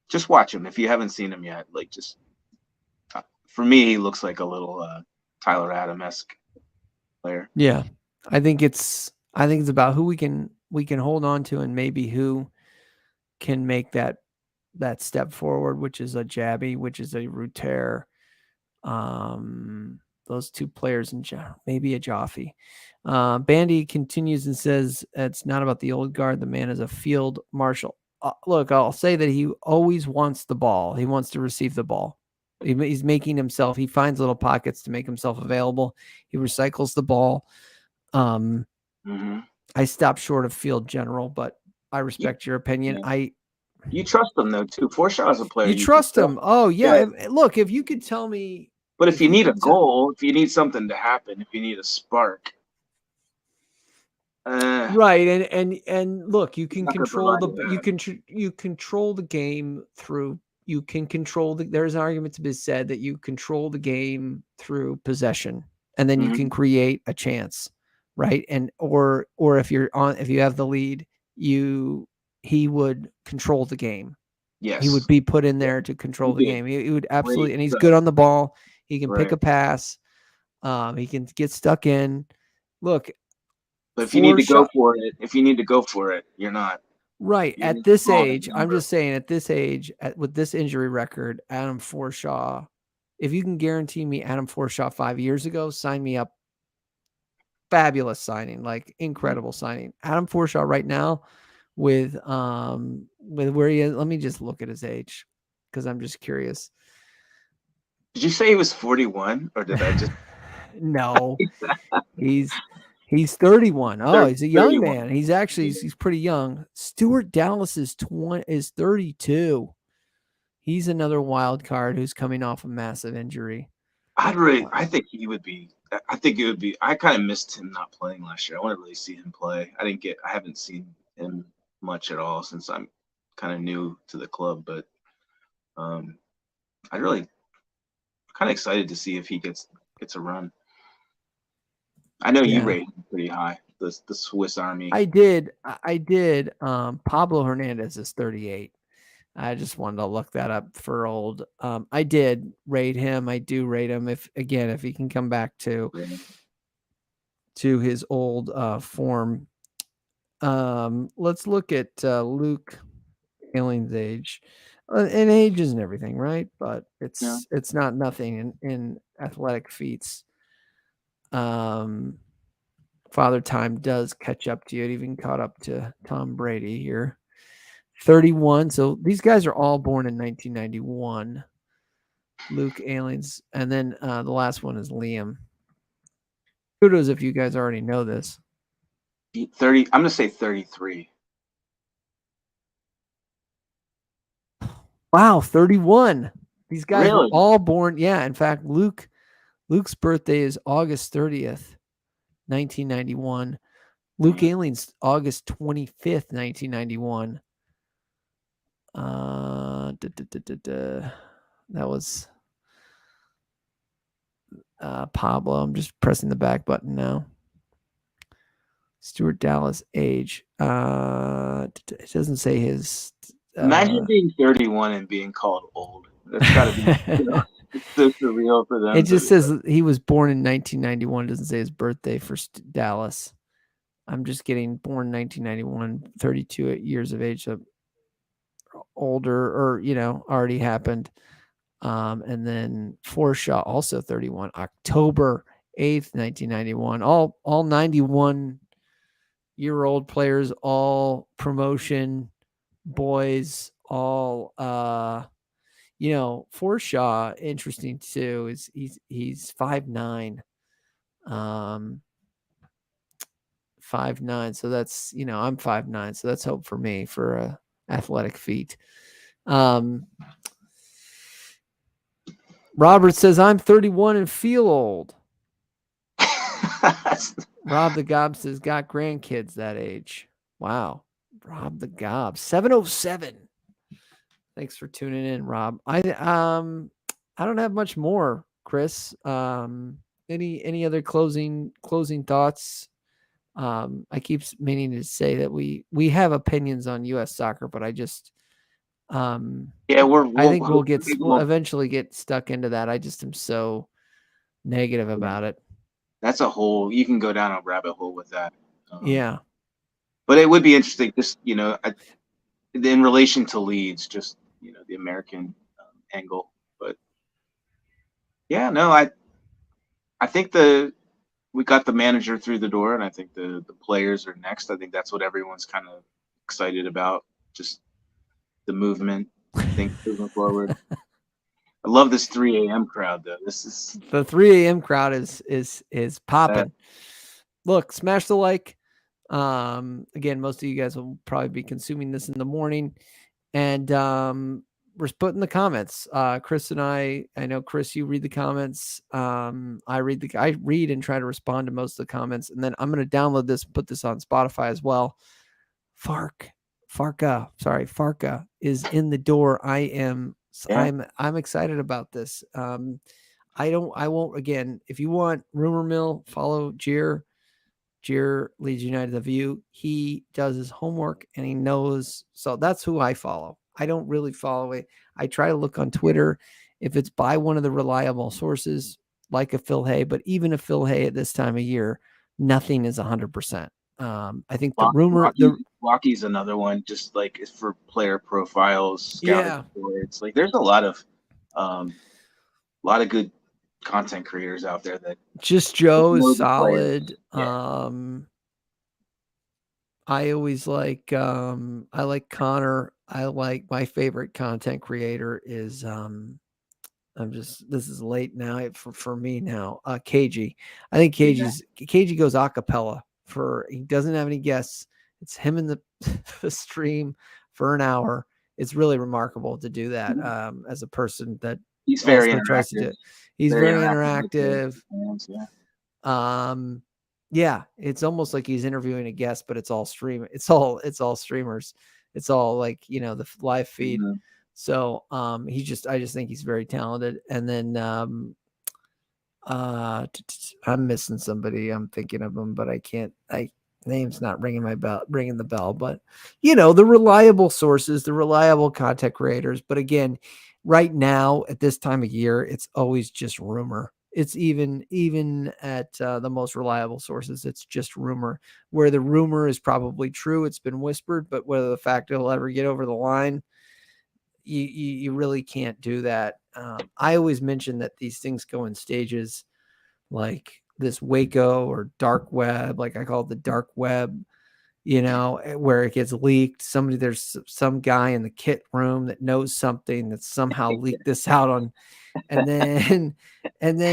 just watch him if you haven't seen him yet. For me, he looks like a little Tyler Adams-esque player. Yeah, I think it's about who we can hold on to, and maybe who can make that step forward, which is a Jabby, which is a Ruter. Those two players in general, maybe a Jaffe. Bandy continues and says it's not about the old guard. The man is a field marshal. Look, I'll say that he always wants the ball. He wants to receive the ball. He's making himself, he finds little pockets to make himself available. He recycles the ball. I stopped short of field general, but I respect your opinion. Yeah. You trust him though too. Forshaw is a player. You trust him. Oh yeah. Look, if you could tell me. But if you need a goal, if you need something to happen, if you need a spark. Right. And look, you can control you control the game through. You can control there's an argument to be said that you control the game through possession, and then you can create a chance, right? And or if you have the lead, he would control the game. Yes, he would be put in there to control the game. He would absolutely, and he's good on the ball. He can pick a pass. He can get stuck in. Look, But if you need to go Forshaw- for it, you're not. Right. You At need this to call that age, I'm number. just saying at this age, with this injury record, Adam Forshaw, if you can guarantee me Adam Forshaw 5 years ago, sign me up. Fabulous signing, like incredible signing. Adam Forshaw right now with where he is. Let me just look at his age because I'm just curious. Did you say he was 41 or did I just? No, he's 31. Oh, he's a young 31. man. He's pretty young. Stuart Dallas is 32. He's another wild card who's coming off a massive injury. I think he would be. I think it would be. I kind of missed him not playing last year. I want to really see him play. I haven't seen him much at all since I'm kind of new to the club. But I really kind of excited to see if he gets a run. I know you rate him pretty high. The Swiss Army. I did. Pablo Hernandez is 38. I just wanted to look that up for old. I did rate him. I do rate him if he can come back to his old form. Let's look at Luke Ayling's age. And age isn't everything, right? But it's not nothing in athletic feats. Father Time does catch up to you. It even caught up to Tom Brady here. 31. So these guys are all born in 1991. Luke Ayling's, and then the last one is Liam. Kudos if you guys already know this. 30. I'm gonna say 33. Wow, 31. These guys were Really? all born. Yeah, in fact, Luke's birthday is August 30th, 1991. Luke Ayling's August 25th, 1991. That was Pablo. I'm just pressing the back button now. Stuart Dallas age. It doesn't say his. Imagine being 31 and being called old. That's gotta be it's so surreal for them. It just says he was born in 1991. It doesn't say his birthday for Dallas. I'm just getting born 1991, 32 years of age. So older or already happened. And then Forshaw also 31, October 8th, 1991. All 91-year-old players, all promotion boys, all Forshaw, interesting too, is he's 5'9". 5'9". So that's I'm 5'9", so that's hope for me for a athletic feat. Robert says, I'm 31 and feel old. Rob the Gob says, got grandkids that age. Wow. Rob the Gob. 707. Thanks for tuning in, Rob. I don't have much more, Chris. Any other closing thoughts? I keep meaning to say that we have opinions on U.S. soccer, but I just I think we'll eventually get stuck into that. I just am so negative about it. That's a whole. You can go down a rabbit hole with that. Yeah, but it would be interesting, just in relation to Leeds, just the American angle. But yeah, no, I think we got the manager through the door, and I think the players are next. I think that's what everyone's kind of excited about. Just the movement, things moving forward. I love this 3 a.m. crowd, though. This is the 3 a.m. crowd is popping. Look, smash the like. Again, most of you guys will probably be consuming this in the morning, and we're putting the comments. Chris and I know Chris, you read the comments. I read and try to respond to most of the comments, and then I'm going to download this, put this on Spotify as well. Farke is in the door. I'm excited about this. I won't, again, if you want rumor mill, follow Jer Leeds United The View. He does his homework and he knows. So that's who I follow. I don't really follow it. I try to look on Twitter if it's by one of the reliable sources, like a Phil Hay, but even a Phil Hay at this time of year, nothing is 100%. I think the rumor, Rocky's another one, just like for player profiles, scouting yeah, reports. Like there's a lot of good content creators out there that just Joe know is the players. solid. Yeah. I always like I like Connor. I like my favorite content creator is this is late now for me now. KG. I think KG goes a cappella he doesn't have any guests. It's him in the stream for an hour. It's really remarkable to do that as a person that he's very tries to do interactive. it. He's very interactive. interactive. Yeah. Yeah, it's almost like he's interviewing a guest, but it's all stream. It's all streamers. It's all like, the live feed. Mm-hmm. So, I just think he's very talented. And then, I'm missing somebody. I'm thinking of him, but I can't, name's not ringing the bell, but the reliable sources, the reliable content creators. But again, right now at this time of year, it's always just rumor. It's even at the most reliable sources, it's just rumor. Where the rumor is probably true, it's been whispered, but whether the fact it'll ever get over the line, you really can't do that. I always mention that these things go in stages, like this Waco or dark web, like I call it the dark web, where it gets leaked. There's some guy in the kit room that knows something that somehow leaked this out on, and then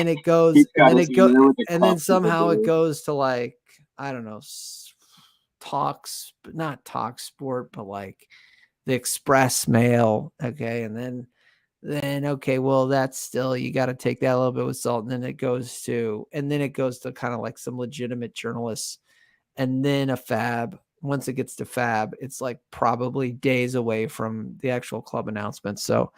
it goes, and then somehow it goes to like, I don't know, talks, but not talk sport, but like the Express Mail. Okay. And then, okay, well, that's still, you got to take that a little bit with salt. And then it goes to kind of like some legitimate journalists, and then a fab. Once it gets to fab, it's like probably days away from the actual club announcement. So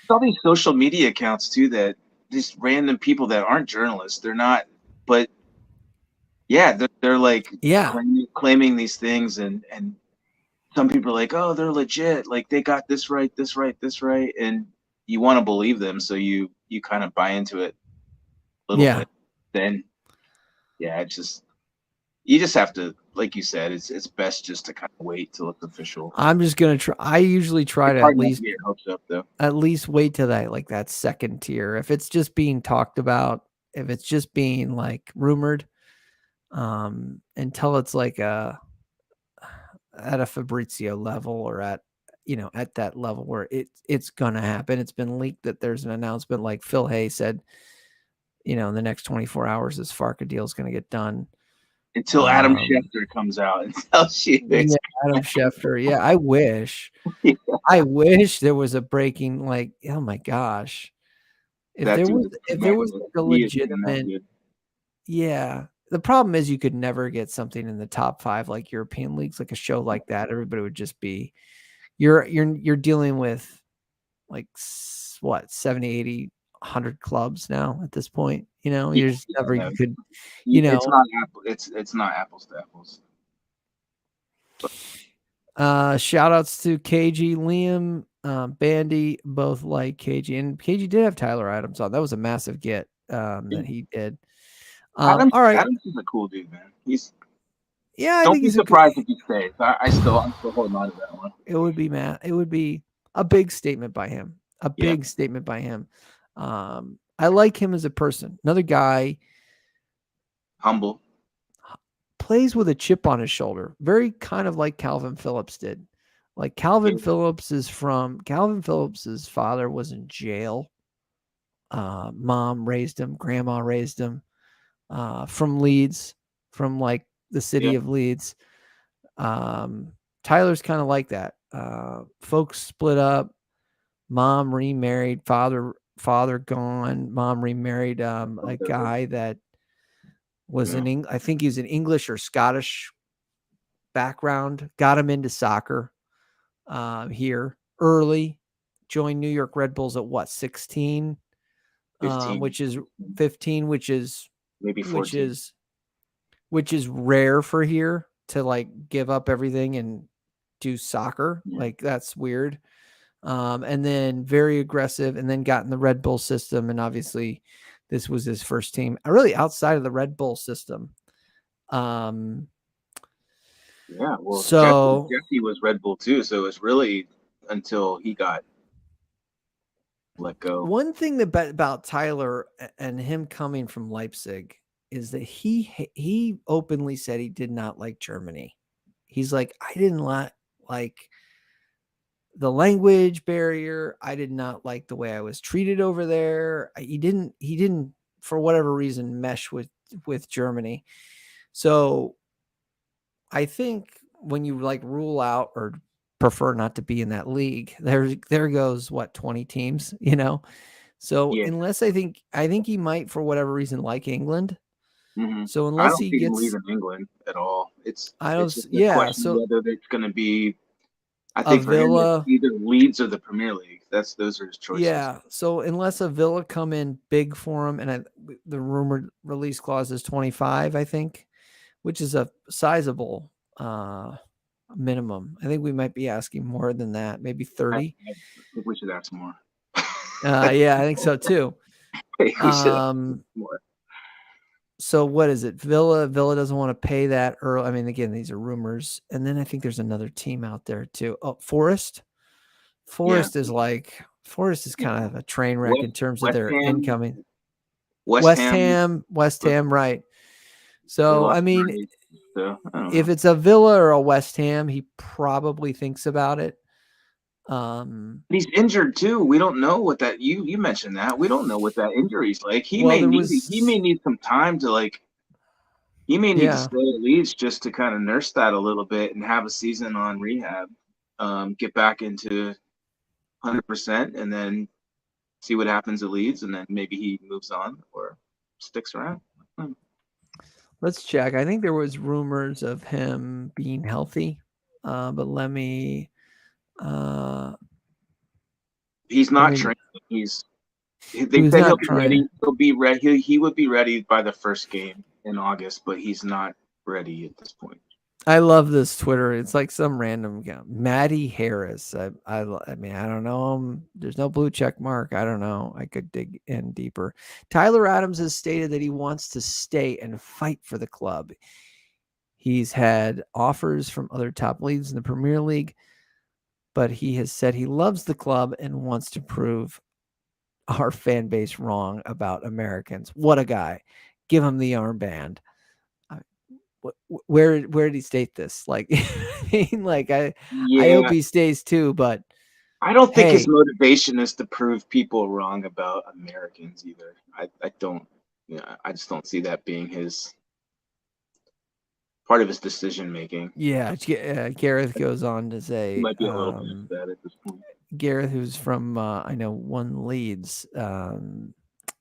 all these social media accounts too, that just random people that aren't journalists, they're not, but yeah, they're like claiming these things, and some people are like, oh, they're legit, like they got this right, and you want to believe them, so you kind of buy into it a little bit. Then you just have to, like you said, it's best just to kind of wait till it's official. I'm just gonna try. I usually try to at least wait till that second tier. If it's just being talked about, if it's just being like rumored, until it's like at a Fabrizio level, or at that level where it's gonna happen. It's been leaked that there's an announcement, like Phil Hay said, in the next 24 hours, this Farke deal is gonna get done. Until Adam Schefter comes out and tells you. Yeah, Adam Schefter. Yeah, I wish. I wish there was a breaking, like, oh my gosh. If there was like a legitimate, yeah. The problem is you could never get something in the top 5 like European leagues, like a show like that. Everybody would just be, you're dealing with like what, 70, 80, 100 clubs now at this point. You just never you could, it's not apples to apples. Shout outs to KG, Liam, Bandy, both like KG, and KG did have Tyler Adams on. That was a massive get that he did. All right, Adams is a cool dude, man. I don't think be surprised if he stays. I'm still holding on to that one. It would be a big statement by him. Big statement by him. I like him as a person. Another guy, humble, plays with a chip on his shoulder, very kind of like Calvin Phillips did. Like Calvin Phillips's father was in jail. Mom raised him, grandma raised him, from Leeds, from like the city of Leeds. Tyler's kind of like that. Folks split up, mom remarried, father gone, mom remarried a guy that was I think he was an English or Scottish background, got him into soccer here early, joined New York Red Bulls at what, 16? 15. Which is 15, which is maybe 14. which is rare for here to like give up everything and do soccer. Like that's weird. And then very aggressive, and then got in the Red Bull system. And obviously this was his first team really outside of the Red Bull system. Yeah, well, So Jeffy was Red Bull too, so it was really until he got let go. one thing about Tyler and him coming from Leipzig is that he openly said he did not like Germany. He's like, I didn't like the language barrier. I did not like the way I was treated over there. He didn't for whatever reason mesh with Germany. So I think when you like rule out or prefer not to be in that league, there goes what, 20 teams, you know? So Yeah. unless I think he might for whatever reason like England. Mm-hmm. So I unless don't he see him gets, leaving England at all. It's I don't, just a yeah. question So whether it's going to be. I a think for him, it's Villa, either Leeds or the Premier League. Those are his choices. yeah. So unless a Villa come in big for him, and the rumored release clause is 25, I think, which is a sizable minimum. I think we might be asking more than that, maybe 30. I think we should ask more. Yeah, I think so too. We should ask more. So what is it? Villa doesn't want to pay that early. I mean, again, these are rumors. And then I think there's another team out there too. Oh, Forest. Forest is kind of a train wreck in terms of their incoming. West Ham, right. So, I mean, if it's a Villa or a West Ham, he probably thinks about it. He's injured too. We don't know what that you mentioned that. We don't know what that injury's like. He may need some time to he may need to stay at Leeds just to kind of nurse that a little bit and have a season on rehab. Get back into 100% and then see what happens at Leeds, and then maybe he moves on or sticks around. Let's check. I think there was rumors of him being healthy, but let me. He's not training. They said he'll be ready. He'll be ready. He would be ready by the first game in August, but he's not ready at this point. I love this Twitter. It's like some random guy, Maddie Harris. I mean, I don't know him. There's no blue check mark. I don't know. I could dig in deeper. Tyler Adams has stated that he wants to stay and fight for the club. He's had offers from other top leagues in the Premier League, but he has said he loves the club and wants to prove our fan base wrong about Americans. What a guy. Give him the armband. Where did he state this? Like, I hope he stays too, but I don't think his motivation is to prove people wrong about Americans either. I don't, I just don't see that being his part of his decision making. Yeah, Gareth goes on to say, he might be a little past that at this point. Gareth, who's from I know one Leeds,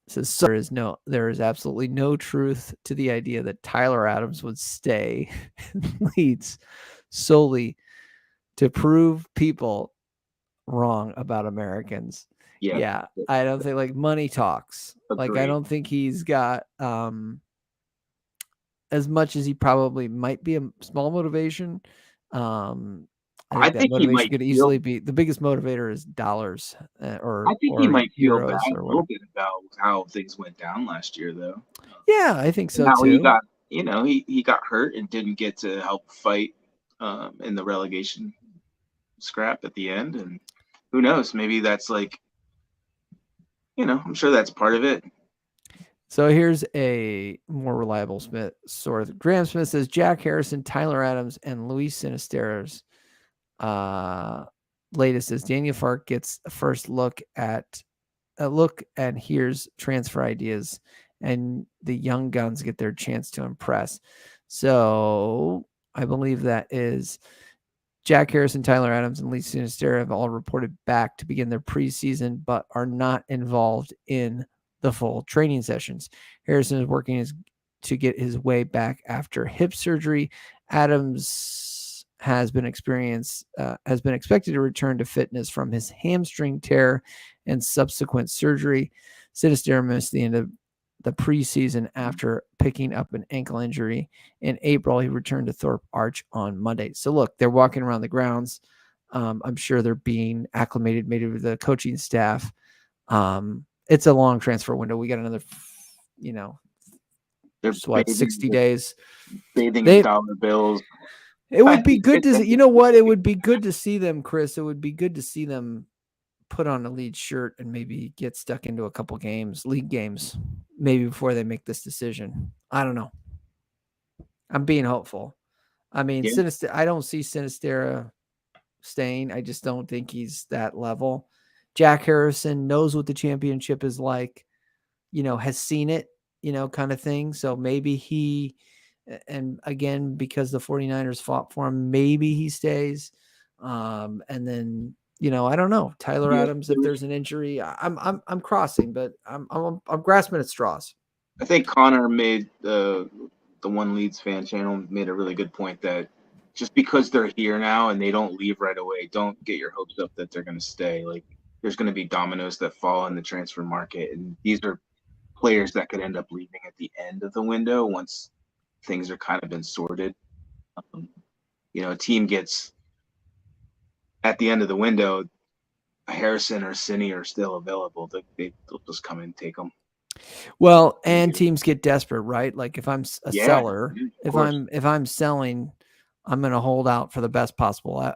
says so there is absolutely no truth to the idea that Tyler Adams would stay in Leeds solely to prove people wrong about Americans. Yeah, I don't think money talks. Agreed. I don't think he's got as much as he probably might be a small motivation. I think that motivation could easily be the biggest motivator is dollars I think he might feel bad a little bit about how things went down last year, though. Yeah, I think so too. He got, he got hurt and didn't get to help fight in the relegation scrap at the end, and who knows? Maybe that's I'm sure that's part of it. So here's a more reliable source. Graham Smith says Jack Harrison, Tyler Adams, and Luis Sinisterra's latest is Daniel Farke gets a first look and here's transfer ideas, and the young guns get their chance to impress. So I believe that is Jack Harrison, Tyler Adams, and Luis Sinisterra have all reported back to begin their preseason, but are not involved in the full training sessions. Harrison is working to get his way back after hip surgery. Adams has been expected to return to fitness from his hamstring tear and subsequent surgery. Sinisterra missed the end of the preseason after picking up an ankle injury. In April, he returned to Thorpe Arch on Monday. So look, they're walking around the grounds. I'm sure they're being acclimated, maybe with the coaching staff. It's a long transfer window. We got another, they're 60 days. Bathing in dollar bills. It would be good to see, you know what? It would be good to see them, Chris. It would be good to see them put on a Leeds shirt and maybe get stuck into a couple games, league games, maybe before they make this decision. I don't know. I'm being hopeful. I mean, Yeah. I don't see Sinistera staying. I just don't think he's that level. Jack Harrison knows what the championship is like, has seen it, kind of thing. So maybe he, and again, because the 49ers fought for him, maybe he stays. And then, I don't know. Tyler Adams, if there's an injury, I'm crossing, but I'm grasping at straws. I think Connor made the One Leeds fan channel made a really good point that just because they're here now and they don't leave right away, don't get your hopes up that they're going to stay. Like, there's going to be dominoes that fall in the transfer market, and these are players that could end up leaving at the end of the window once things are kind of been sorted. A team gets at the end of the window, Harrison or Cine are still available. They'll just come and take them. Well, and teams get desperate, right? Like if I'm a seller, if course. I'm selling, I'm going to hold out for the best possible,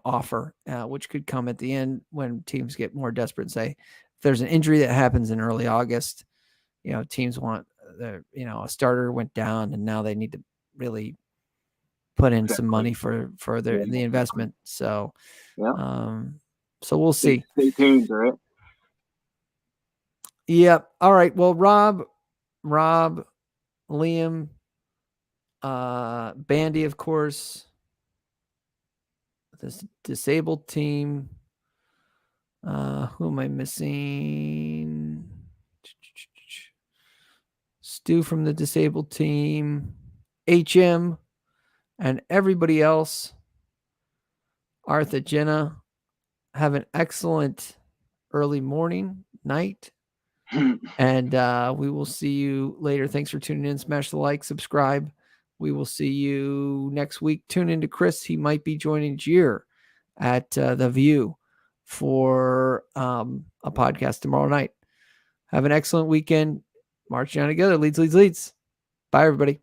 offer, which could come at the end when teams get more desperate and say, if there's an injury that happens in early August, teams want a starter went down and now they need to really put in some money for the investment. So, so we'll see. Stay tuned, right? Yep. All right. Well, Rob, Liam, Bandy, of course, this disabled team. Who am I missing? Stu from the disabled team, HM, and everybody else. Arthur, Jenna, have an excellent early morning, night. And we will see you later. Thanks for tuning in. Smash the like, subscribe. We will see you next week. Tune in to Chris. He might be joining Gier at The View for a podcast tomorrow night. Have an excellent weekend. Marching on together. Leeds, Leeds, Leeds. Bye, everybody.